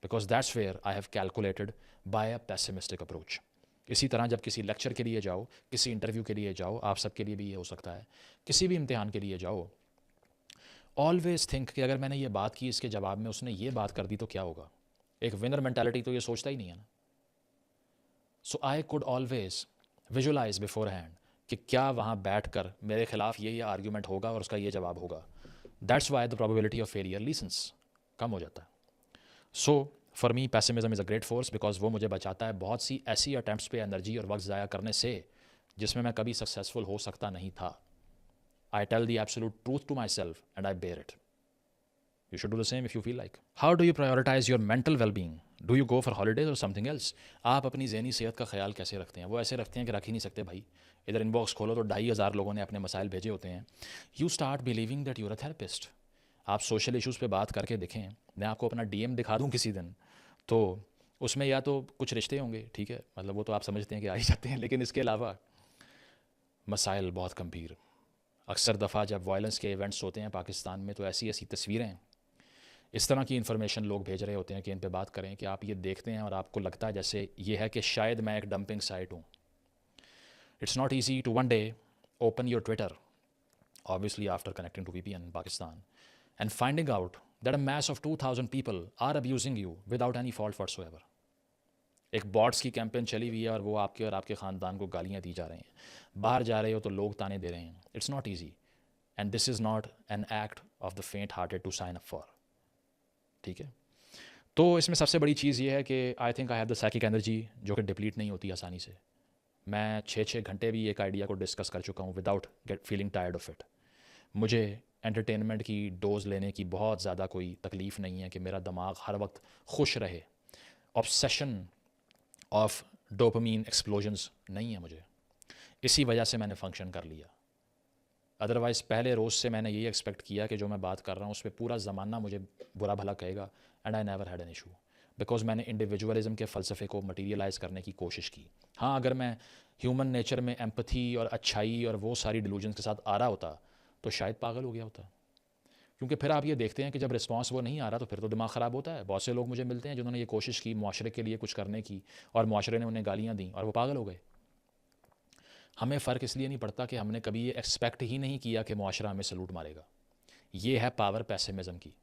because that's where I have calculated by a pessimistic approach. इसी तरह जब किसी लेक्चर के लिए जाओ, किसी इंटरव्यू के लिए जाओ, आप सबके लिए भी ये हो सकता है, किसी भी इम्तिहान के लिए जाओ, ऑलवेज थिंक कि अगर मैंने ये बात की, इसके जवाब में उसने ये बात कर दी तो क्या होगा. एक विनर मेंटालिटी तो ये सोचता ही नहीं है ना. So I could always visualise beforehand कि क्या वहाँ बैठ कर मेरे खिलाफ ये आर्ग्यूमेंट होगा और उसका ये जवाब होगा. That's why the probability of failure lessens कम हो जाता है. So for me pessimism is a great force, because वो मुझे बचाता है बहुत सी ऐसी अटैम्प्ट्स पे एनर्जी और वक्त ज़ाया करने से जिसमें मैं कभी सक्सेसफुल हो सकता नहीं था. I tell the absolute truth to my self and I bear it. You should do the same if you feel like. How do you prioritize your mental well-being? Do you go for holidays or something else? आप अपनी ज़हनी सेहत का ख्याल कैसे रखते हैं? वो ऐसे रखते हैं कि रख ही नहीं सकते भाई. इधर इनबॉक्स खोलो तो 2,500 लोगों ने अपने मसाइल भेजे होते हैं. You start believing that you're a therapist. आप सोशल इश्यूज़ पे बात करके देखें. मैं आपको अपना DM दिखा दूँ किसी दिन, तो उसमें या तो कुछ रिश्ते होंगे, ठीक है, मतलब वो तो आप समझते हैं कि आ ही जाते हैं, लेकिन इसके अलावा मसाइल बहुत गंभीर. अक्सर दफ़ा जब वायलेंस के इवेंट्स होते हैं पाकिस्तान में, तो ऐसी ऐसी तस्वीरें, इस तरह की इन्फॉर्मेशन लोग भेज रहे होते हैं कि इन पे बात करें, कि आप ये देखते हैं और आपको लगता है जैसे ये है कि शायद मैं एक डंपिंग साइट हूँ. It's not easy to one day open your Twitter, obviously after connecting to VPN in Pakistan, and finding out that a mass of 2,000 people are abusing you without any fault whatsoever. एक bots की campaign चली हुई है और वो आपके और आपके ख़ानदान को गालियाँ दी जा रही हैं. बाहर जा रहे हो तो लोग ताने दे रहे हैं. It's not easy, and this is not an act of the faint hearted to sign up for. ठीक है, तो इसमें सबसे बड़ी चीज़ ये है कि I think I have the psychic energy जो कि डिप्लीट नहीं होती आसानी से. मैं 6-6 घंटे भी एक आइडिया को डिस्कस कर चुका हूँ without get feeling tired of it. मुझे एंटरटेनमेंट की डोज लेने की बहुत ज़्यादा कोई तकलीफ़ नहीं है कि मेरा दिमाग हर वक्त खुश रहे. ऑब्सेशन ऑफ डोपामीन एक्सप्लोजन्स नहीं है मुझे. इसी वजह से मैंने फंक्शन कर लिया. अदरवाइज़ पहले रोज़ से मैंने यही एक्सपेक्ट किया कि जो मैं बात कर रहा हूँ उस पर पूरा ज़माना मुझे बुरा भला कहेगा, and I never had an issue, because मैंने इंडिविजुअलिज्म के फ़लसफ़े को मटीरियलाइज़ करने की कोशिश की. हाँ, अगर मैं ह्यूमन नेचर में एम्पथी और अच्छाई और वो सारी डिलूजन्स के साथ आ रहा होता तो शायद पागल हो गया होता. क्योंकि फिर आप ये देखते हैं कि जब रिस्पांस वो नहीं आ रहा तो फिर तो दिमाग ख़राब होता है. बहुत से लोग मुझे मिलते हैं जिन्होंने ये कोशिश की मुआशरे के लिए कुछ करने की, और मुआशरे ने उन्हें गालियाँ दी और वो पागल हो गए. हमें फ़र्क इसलिए नहीं पड़ता कि हमने कभी ये एक्सपेक्ट ही नहीं किया कि मुआशरा हमें सलूट मारेगा. ये है पावर पेसिमिज्म की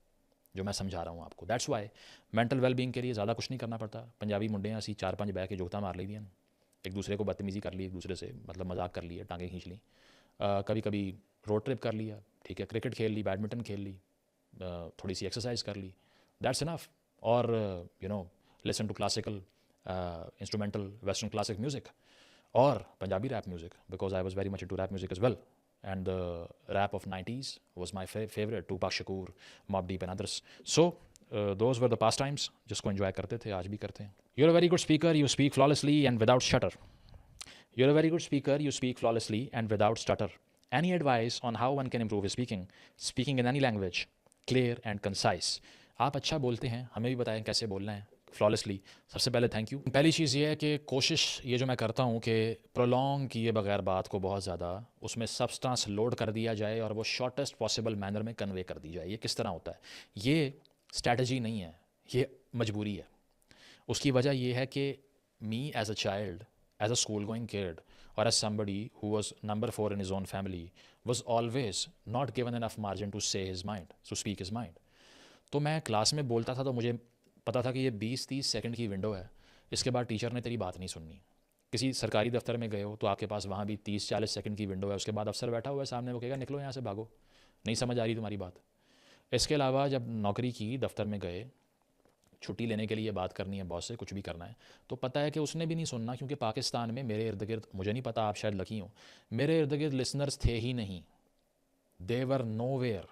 जो मैं समझा रहा हूँ आपको. दैट्स वाई मेंटल वेलबींग के लिए ज़्यादा कुछ नहीं करना पड़ता. पंजाबी मुंडे असी 4-5 बह के जोगता मार ली दी, एक दूसरे को बदतमीज़ी कर ली, एक दूसरे से मतलब मजाक कर लिए, टांगें खींच ली, कभी कभी रोड ट्रिप कर लिया, ठीक है, क्रिकेट खेल ली, बैडमिंटन खेल ली, थोड़ी सी एक्सरसाइज कर ली, दैट्स इनफ. और listen to classical instrumental western classic music और Punjabi rap music, because I was very much into rap music as well. And the rap of 90s was my favorite, Tupac Shakur, Mobb Deep and others. So those were the pastimes जिसको enjoy करते थे, आज भी करते हैं. You're a very good speaker, you speak flawlessly and without stutter. You're a very good speaker, you speak flawlessly and without stutter. Any advice on how one can improve his speaking in any language, clear and concise? आप अच्छा बोलते हैं, हमें भी बताएं कैसे बोलना है. फ्लॉलेसली। सबसे पहले थैंक यू। पहली चीज़ ये है कि कोशिश ये जो मैं करता हूँ कि प्रोलॉन्ग किए बगैर बात को बहुत ज़्यादा उसमें सब्सटेंस लोड कर दिया जाए और वो शॉर्टेस्ट पॉसिबल मैनर में कन्वे कर दी जाए। ये किस तरह होता है? ये स्ट्रैटेजी नहीं है, ये मजबूरी है। उसकी वजह ये है कि me as a child, as a school going kid और as somebody who was number 4 in his own family was always not given enough margin to say his mind, to speak his mind. तो मैं class में बोलता था तो मुझे पता था कि ये 20-30 सेकंड की विंडो है, इसके बाद टीचर ने तेरी बात नहीं सुननी। किसी सरकारी दफ्तर में गए हो तो आपके पास वहाँ भी 30-40 सेकंड की विंडो है, उसके बाद अफसर बैठा हुआ है सामने, वो कहेगा निकलो यहाँ से, भागो, नहीं समझ आ रही तुम्हारी बात। इसके अलावा जब नौकरी की, दफ्तर में गए, छुट्टी लेने के लिए बात करनी है बॉस से, कुछ भी करना है, तो पता है कि उसने भी नहीं सुनना, क्योंकि पाकिस्तान में मेरे इर्द गिर्द, मुझे नहीं पता आप शायद लकी हो, मेरे इर्द गिर्द लिसनर्स थे ही नहीं। They were nowhere,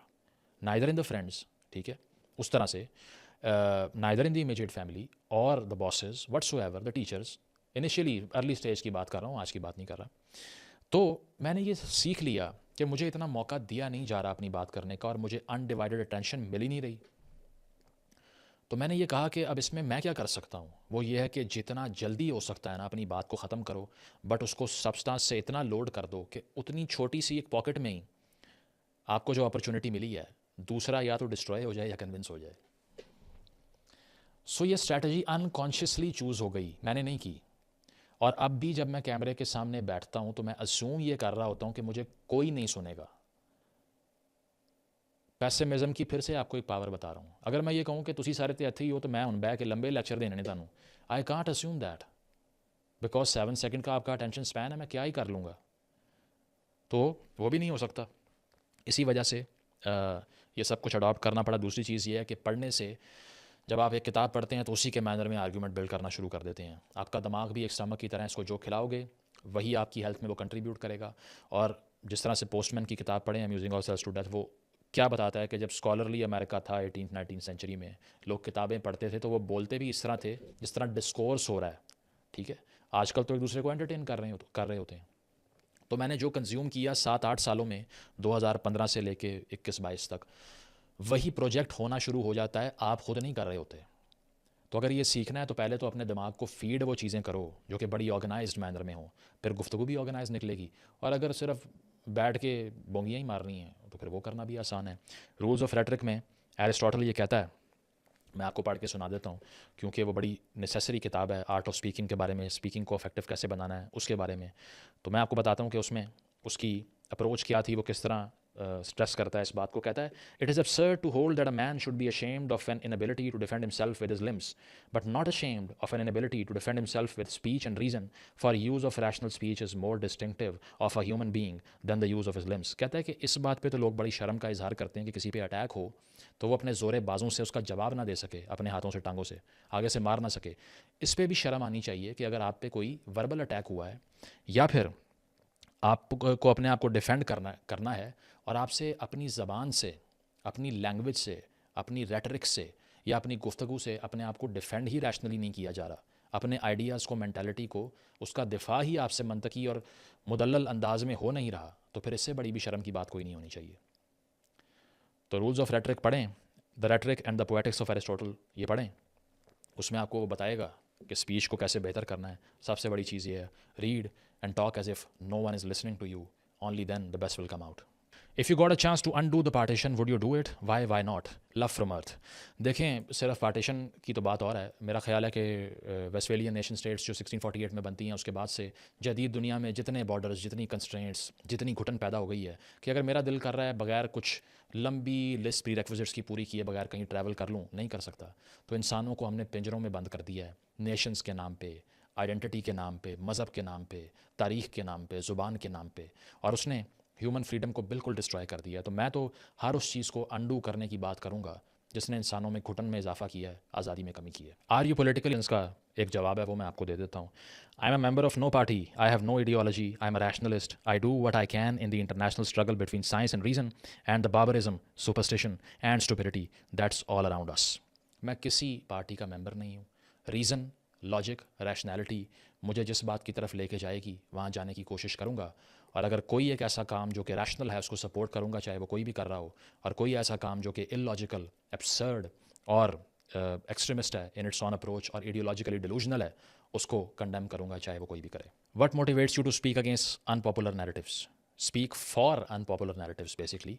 neither in the friends, ठीक है, उस तरह से, neither in the immediate family और the bosses whatsoever, the teachers. Initially early stage की बात कर रहा हूँ, आज की बात नहीं कर रहा। तो मैंने ये सीख लिया कि मुझे इतना मौका दिया नहीं जा रहा अपनी बात करने का और मुझे अनडिवाइडेड अटेंशन मिल ही नहीं रही। तो मैंने ये कहा कि अब इसमें मैं क्या कर सकता हूँ? वो ये है कि जितना जल्दी हो सकता है ना अपनी बात को ख़त्म करो, बट उसको सब्सटेंस से इतना लोड कर दो कि उतनी छोटी सी एक पॉकेट में ही आपको जो अपॉर्चुनिटी मिली है, दूसरा या तो डिस्ट्रॉय हो जाए या कन्विंस हो जाए। सो ये स्ट्रैटेजी अनकॉन्शियसली चूज़ हो गई, मैंने नहीं की। और अब भी जब मैं कैमरे के सामने बैठता हूँ तो मैं असूम ये कर रहा होता हूँ कि मुझे कोई नहीं सुनेगा। पैसिमिज्म की फिर से आपको एक पावर बता रहा हूँ। अगर मैं ये कहूँ कि तुसी सारे ते इत्थे ही हो तो मैं हुण बैठ के लंबे लेक्चर देने ने तुहानूं, I can't assume that, because 7 second का आपका अटेंशन स्पैन है, मैं क्या ही कर लूँगा? तो वो भी नहीं हो सकता। इसी वजह से ये सब कुछ अडॉप्ट करना पड़ा। दूसरी चीज़ ये है कि पढ़ने से, जब आप एक किताब पढ़ते हैं तो उसी के मैनर में आर्ग्यूमेंट बिल्ड करना शुरू कर देते हैं। आपका दिमाग भी एक स्टमक की तरह, इसको जो खिलाओगे वही आपकी हेल्थ में वो कंट्रीब्यूट करेगा। और जिस तरह से पोस्टमैन की किताब पढ़े, हम यूजिंग आवरसेल्व्स टू डेथ, वो क्या बताता है कि जब स्कॉलरली अमेरिका था 18th-19th सेंचुरी में, लोग किताबें पढ़ते थे तो वो बोलते भी इस तरह थे जिस तरह डिस्कोर्स हो रहा है, ठीक है। आजकल तो एक दूसरे को एंटरटेन कर रहे होते हैं। तो मैंने जो कंज्यूम किया 7-8 सालों में, 2015 से लेके 21-22 तक, वही प्रोजेक्ट होना शुरू हो जाता है, आप खुद नहीं कर रहे होते। तो अगर ये सीखना है तो पहले तो अपने दिमाग को फीड वो चीज़ें करो जो कि बड़ी ऑर्गेनाइज्ड मैनर में हो, फिर गुफ्तगू भी ऑर्गेनाइज निकलेगी। और अगर सिर्फ बैठ के बोंगियाँ ही मारनी हैं तो फिर वो करना भी आसान है। रूल्स ऑफ रेटरिक में एरिस्टोटल ये कहता है, मैं आपको पढ़ के सुना देता हूँ क्योंकि वो बड़ी नेसेसरी किताब है, आर्ट ऑफ स्पीकिंग के बारे में, स्पीकिंग को इफेक्टिव कैसे बनाना है उसके बारे में। तो मैं आपको बताता हूँ कि उसमें उसकी अप्रोच क्या थी, वो किस तरह स्ट्रेस करता है इस बात को। कहता है, it is absurd to hold that a man should be ashamed of an inability to defend himself with his limbs, but not ashamed of an inability to defend himself with speech and reason, for use of rational speech is more distinctive of a human being than the use of his limbs। कहता है कि इस बात पे तो लोग बड़ी शर्म का इजहार करते हैं कि किसी पे अटैक हो तो वो अपने ज़ोरे बाजों से उसका जवाब ना दे सके, अपने हाथों से, टांगों से आगे से मार ना सके। इस पर भी शर्म आनी चाहिए कि अगर आप पे कोई वर्बल अटैक हुआ है या फिर आपको अपने आप को डिफेंड करना है और आपसे अपनी ज़बान से, अपनी लैंग्वेज से, अपनी रेटरिक से या अपनी गुफ्तगू से अपने आप को डिफेंड ही रैशनली नहीं किया जा रहा, अपने आइडियाज़ को, मेंटालिटी को, उसका दिफा ही आपसे मंतकी और मुदल्लल अंदाज में हो नहीं रहा, तो फिर इससे बड़ी भी शर्म की बात कोई नहीं होनी चाहिए। तो रूल्स ऑफ रेटरिक पढ़ें, the rhetoric and the poetics of Aristotle, ये पढ़ें। उसमें आपको वो बताएगा कि स्पीच को कैसे बेहतर करना है। सबसे बड़ी चीज़ ये है, read and talk as if no one is listening to you, only then the best will come out. If you got a chance to undo the partition, would you do it? Why not? Love from earth. देखें, सिर्फ partition की तो बात और है। मेरा ख्याल है कि वेस्टफेलियन नेशन स्टेट्स जो 1648 में बनती हैं, उसके बाद से जदीद दुनिया में जितने बॉर्डर्स, जितनी कंस्ट्रेंट्स, जितनी घुटन पैदा हो गई है कि अगर मेरा दिल कर रहा है बगैर कुछ लंबी लिस्ट प्री रेक्विजिट्स की पूरी किए बगैर कहीं ट्रैवल कर लूँ, नहीं कर सकता। तो इंसानों को हमने पिंजरों में बंद कर दिया है, नेशंस के नाम पे, आइडेंटिटी के नाम पे, मज़हब के नाम पे, तारीख़ के नाम पे, ज़ुबान के नाम पे, और उसने ह्यूमन फ्रीडम को बिल्कुल डिस्ट्रॉय कर दिया। तो मैं तो हर उस चीज़ को अनडू करने की बात करूँगा जिसने इंसानों में घुटन में इजाफा किया है, आज़ादी में कमी की है। Are you political? इसका एक जवाब है, वो मैं आपको दे देता हूँ। I am a member of no party, I have no ideology, I am a rationalist, I do what I can in the international struggle between science and reason and the barbarism, superstition and stupidity that's all around us. मैं किसी party का member नहीं हूँ। Reason, logic, rationality मुझे जिस बात की तरफ लेके जाएगी वहाँ जाने की कोशिश करूँगा। और अगर कोई एक ऐसा काम जो कि रैशनल है उसको सपोर्ट करूँगा, चाहे वो कोई भी कर रहा हो। और कोई ऐसा काम जो कि इलॉजिकल, एब्सर्ड और एक्सट्रीमिस्ट है इन इट्स ऑन अप्रोच और आइडियोलॉजिकली डिलूजनल है, उसको कंडेम करूँगा चाहे वो कोई भी करे। What motivates you to speak against unpopular narratives? Speak for unpopular narratives basically.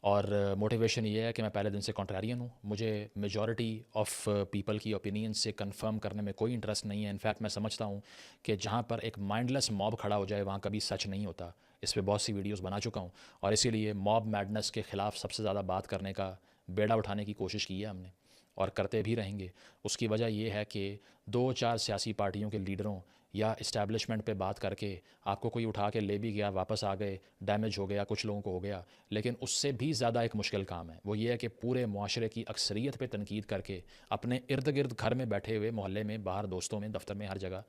और मोटिवेशन ये है कि मैं पहले दिन से कॉन्ट्रारियन हूँ, मुझे मेजॉरिटी ऑफ पीपल की ओपिनियन से कंफर्म करने में कोई इंटरेस्ट नहीं है। इनफैक्ट मैं समझता हूँ कि जहाँ पर एक माइंडलेस मॉब खड़ा हो जाए वहाँ कभी सच नहीं होता। इस पर बहुत सी वीडियोस बना चुका हूँ और इसीलिए मॉब मैडनेस के ख़िलाफ़ सबसे ज़्यादा बात करने का बेड़ा उठाने की कोशिश की है हमने और करते भी रहेंगे। उसकी वजह यह है कि 2-4 सियासी पार्टियों के लीडरों या इस्टेब्लिशमेंट पे बात करके आपको कोई उठा के ले भी गया, वापस आ गए, डैमेज हो गया, कुछ लोगों को हो गया, लेकिन उससे भी ज़्यादा एक मुश्किल काम है, वो ये है कि पूरे मुआशरे की अक्सरियत पे तनकीद करके अपने इर्द गिर्द घर में बैठे हुए, मोहल्ले में, बाहर, दोस्तों में, दफ्तर में, हर जगह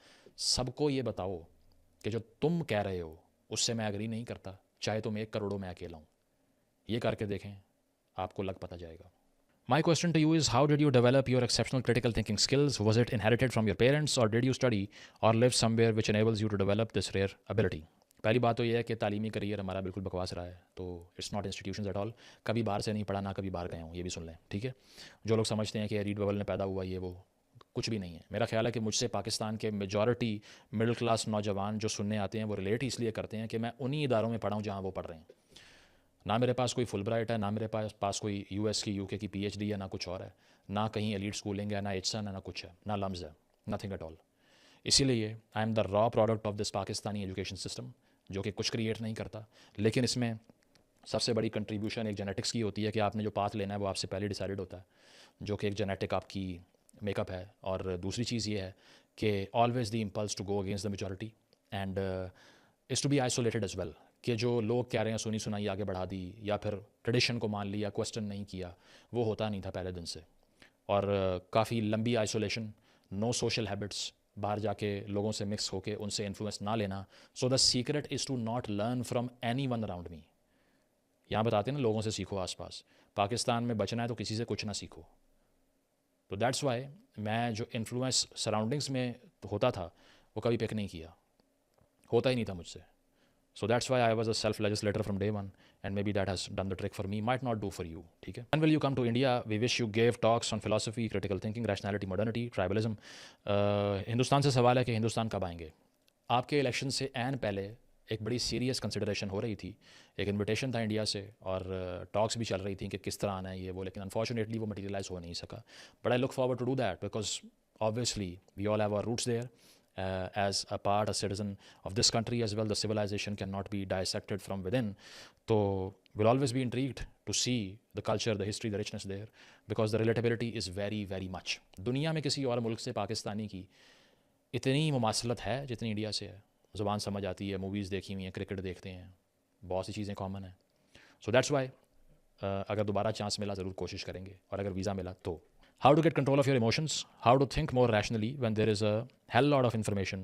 सबको ये बताओ कि जो तुम कह रहे हो उससे मैं एग्री नहीं करता, चाहे तुम 1 करोड़ों में अकेला हूँ। ये करके देखें, आपको लग पता जाएगा। My question to you is, how did you develop your exceptional critical thinking skills? Was it inherited from your parents or did you study or live somewhere which enables you to develop this rare ability? पहली बात तो ये है कि तालीमी career हमारा बिल्कुल बकवास रहा है, तो it's not institutions at all. कभी बाहर से नहीं पढ़ा, ना कभी बाहर गया हूँ, ये भी सुन लें, ठीक है। जो लोग समझते हैं कि रीड बबल में पैदा हुआ ये वो, कुछ भी नहीं है। मेरा ख्याल है कि मुझसे पाकिस्तान के मेजॉरिटी मिडिल क्लास नौजवान जो सुनने आते हैं वो रिलेट इसलिए करते हैं कि मैं उन्हीं इदारों में पढ़ा हूँ जहाँ वो पढ़ रहे हैं। ना मेरे पास कोई फुलब्राइट है, ना मेरे पास कोई यूएस की यूके की पीएचडी है, ना कुछ और है, ना कहीं एलीट स्कूलिंग है, ना एचसन है, ना कुछ है, ना लम्स है, नथिंग एट ऑल। इसीलिए I am the raw product of this Pakistani education system, जो कि कुछ क्रिएट नहीं करता। लेकिन इसमें सबसे बड़ी कंट्रीब्यूशन एक जेनेटिक्स की होती है कि आपने जो पाथ लेना है वो आपसे पहले डिसाइडेड होता है, जो कि एक जेनेटिक आपकी मेकअप है। और दूसरी चीज़ ये है कि always the impulse to go against the majority and is to be isolated as well, कि जो लोग कह रहे हैं सुनी सुनाई आगे बढ़ा दी या फिर ट्रेडिशन को मान लिया, क्वेश्चन नहीं किया, वो होता नहीं था पहले दिन से। और काफ़ी लंबी आइसोलेशन, नो सोशल हैबिट्स, बाहर जाके लोगों से मिक्स होके उनसे इन्फ्लुएंस ना लेना। So the secret is to not learn from any one around me. यहाँ बताते हैं ना, लोगों से सीखो आसपास। पाकिस्तान में बचना है तो किसी से कुछ ना सीखो। तो दैट्स वाई मैं जो इन्फ्लुएंस सराउंडिंग्स में होता था वो कभी पिक नहीं किया, होता ही नहीं था मुझसे। So that's why I was a self-legislator from day one, and maybe that has done the trick for me. Might not do for you. ठीक है? When will you come to India? We wish you gave talks on philosophy, critical thinking, rationality, modernity, tribalism. Hindustan से सवाल है कि हिंदुस्तान कब आएंगे? आपके election से ऐन पहले एक बड़ी सीरियस कंसिडरेशन हो रही थी, एक इनविटेशन था इंडिया से और टॉक्स भी चल रही थी कि किस तरह आना है ये वो, लेकिन अनफॉर्चुनेटली वो मटीरियलाइज हो नहीं सका। But I look forward to do that because obviously we all have our roots there. As a part, a citizen of this country as well, the civilization cannot be dissected from within. So we'll always be intrigued to see the culture, the history, the richness there, because the relatability is very, very much. दुनिया में किसी और मुल्क से पाकिस्तानी की इतनी मुमासलत है जितनी इंडिया से है। ज़ुबान समझ आती है, मूवीज़ देखी हुई हैं, क्रिकेट देखते हैं, बहुत सी चीज़ें कॉमन हैं। सो दैट्स वाई अगर दोबारा चांस मिला ज़रूर कोशिश करेंगे, और अगर वीज़ा मिला तो। How to get control of your emotions, how to think more rationally when there is a hell lot of information,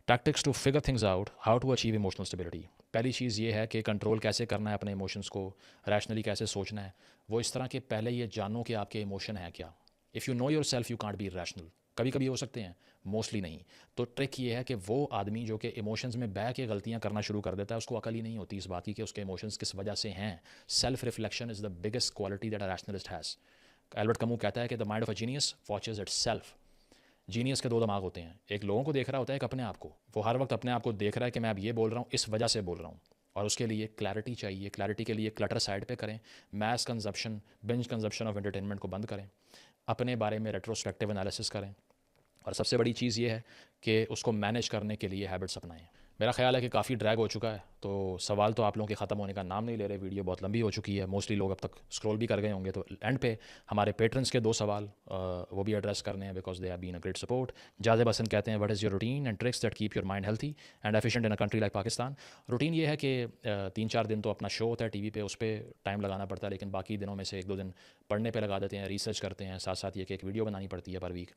tactics to figure things out, how to achieve emotional stability. पहली चीज़ ये है कि control कैसे करना है अपने emotions को, rationally कैसे सोचना है। वो इस तरह के पहले ये जानो कि आपके इमोशन हैं क्या। If you know your self you can't be rational. कभी कभी हो सकते हैं, मोस्टली नहीं। तो ट्रिक ये है कि वो आदमी जो कि इमोशंस में बह के गलतियां करना शुरू कर देता है, उसको अकल ही नहीं होती इस बात की कि उसके इमोशंस किस वजह से हैं। Self reflection is the biggest quality that a rationalist has. Albert Camus कहता है कि the mind of a genius watches itself. Genius के 2 दिमाग होते हैं, एक लोगों को देख रहा होता है, एक अपने आप को। वो हर वक्त अपने आप को देख रहा है कि मैं अब ये बोल रहा हूँ, इस वजह से बोल रहा हूँ, और उसके लिए क्लैरिटी चाहिए। क्लैरिटी के लिए क्लटर साइड पे करें, mass consumption, binge consumption of entertainment को बंद करें, अपने बारे में रेट्रोस्पेक्टिव एनालिसिस करें, और सबसे बड़ी चीज़ ये है कि उसको मैनेज करने के लिए हैबिट्स अपनाएं। मेरा ख्याल है कि काफ़ी ड्रैग हो चुका है, तो सवाल तो आप लोगों के ख़त्म होने का नाम नहीं ले रहे। वीडियो बहुत लंबी हो चुकी है, मोस्टली लोग अब तक स्क्रॉल भी कर गए होंगे। तो एंड पे हमारे पेट्रन्स के 2 सवाल वो भी एड्रेस करने हैं, because they have been a great support. Jazeb Hasan कहते हैं, what is your routine and tricks that keep your mind healthy and efficient in a country like Pakistan? Routine ये है कि 3-4 दिन तो अपना शो होता है टीवी पे, उस पर टाइम लगाना पड़ता है, लेकिन बाकी दिनों में से 1-2 दिन पढ़ने पे लगा देते हैं, रिसर्च करते हैं, साथ साथ ये कि एक वीडियो बनानी पड़ती है पर वीक,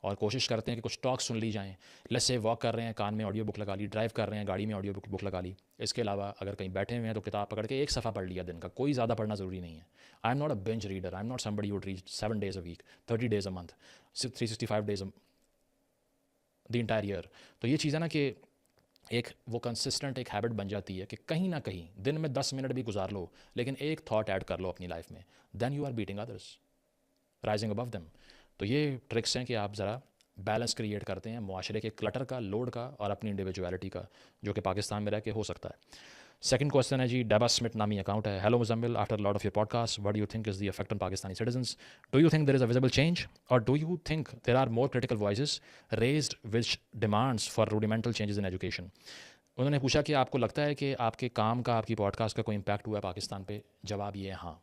और कोशिश करते हैं कि कुछ टॉक सुन ली जाएँ। लेट्स से वॉक कर रहे हैं, कान में ऑडियो बुक लगा ली, ड्राइव कर रहे हैं, गाड़ी में ऑडियो बुक लगा ली। इसके अलावा अगर कहीं बैठे हुए हैं तो किताब पकड़ के एक सफ़ा पढ़ लिया दिन का, कोई ज़्यादा पढ़ना ज़रूरी नहीं है। I am not a bench reader, I am not somebody would read 7 days a week, 30 days a month, 365 days the entire year. तो ये चीज़ है ना कि एक वो कंसिस्टेंट एक हैबिट बन जाती है कि कहीं ना कहीं दिन में 10 मिनट भी गुजार लो, लेकिन एक थॉट ऐड कर लो अपनी लाइफ में, then you are beating others. Rising above them. तो ये ट्रिक्स हैं कि आप ज़रा बैलेंस क्रिएट करते हैं मुआशरे के क्लटर का, लोड का और अपनी इंडिविजुअलिटी का, जो कि पाकिस्तान में रह के हो सकता है। सेकंड क्वेश्चन है जी, डेबा स्मिथ नामी अकाउंट है। Hello Muzammil, after lot of your podcast, what do you think is the effect on Pakistani citizens? Do you think there is a visible change, और do you think there are more critical voices raised which demands for rudimental changes in education? उन्होंने पूछा कि आपको लगता है कि आपके काम का, आपकी पॉडकास्ट का कोई इम्पैक्ट हुआ है पाकिस्तान पे? जवाब ये है हाँ।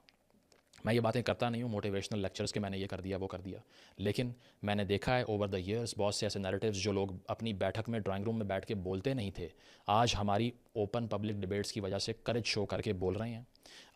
मैं ये बातें करता नहीं हूँ मोटिवेशनल लेक्चर्स के, मैंने ये कर दिया वो कर दिया, लेकिन मैंने देखा है ओवर द ईयर्स बहुत से ऐसे नैरेटिव्स जो लोग अपनी बैठक में, ड्राइंग रूम में बैठ के बोलते नहीं थे, आज हमारी ओपन पब्लिक डिबेट्स की वजह से करेज शो करके बोल रहे हैं,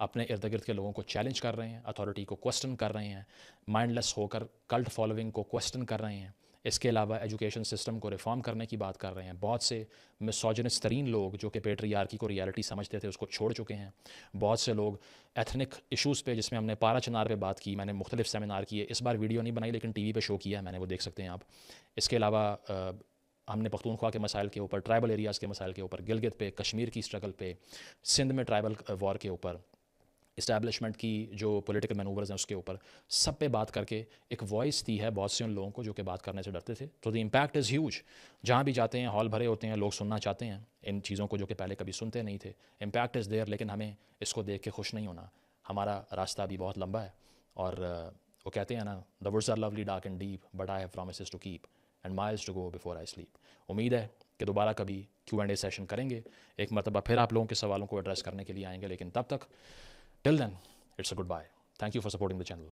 अपने इर्द गिर्द के लोगों को चैलेंज कर रहे हैं, अथॉरिटी को क्वेश्चन कर रहे हैं, माइंडलेस होकर कल्ट फॉलोइंग को क्वेश्चन कर रहे हैं। इसके अलावा एजुकेशन सिस्टम को रिफॉर्म करने की बात कर रहे हैं। बहुत से मिसोजिनिस्ट तरीन लोग जो कि पेट्रियार्की को रियलिटी समझते थे उसको छोड़ चुके हैं। बहुत से लोग एथनिक इश्यूज़ पे, जिसमें हमने पारा चनार पे बात की, मैंने मुख्तलिफ सेमिनार किए, इस बार वीडियो नहीं बनाई लेकिन टीवी पे शो किया है मैंने, वो देख सकते हैं आप। इसके अलावा हमने पख्तूनख्वा के मसाइल के ऊपर, ट्राइबल एरियाज़ के मसाइल के ऊपर, गिलगित पे, कश्मीर की स्ट्रगल पे, सिंध में ट्राइबल वॉर के ऊपर, इस्टेब्लिशमेंट की जो पॉलिटिकल मैनूवर्स हैं उसके ऊपर, सब पे बात करके एक वॉइस दी है बहुत से उन लोगों को जो कि बात करने से डरते थे। तो द इम्पैक्ट इज़ ह्यूज। जहाँ भी जाते हैं हॉल भरे होते हैं, लोग सुनना चाहते हैं इन चीज़ों को जो कि पहले कभी सुनते नहीं थे। इम्पैक्ट इज़ देयर, लेकिन हमें इसको देख के खुश नहीं होना। हमारा रास्ता अभी बहुत लंबा है, और वो कहते हैं ना, the words are lovely dark and deep but I have promises to keep and miles to go before I sleep. उम्मीद है कि दोबारा कभी Q&A सेशन करेंगे, एक मरतबा फिर आप लोगों के सवालों को एड्रेस करने के लिए आएंगे, लेकिन तब तक, till then, it's a goodbye. Thank you for supporting the channel.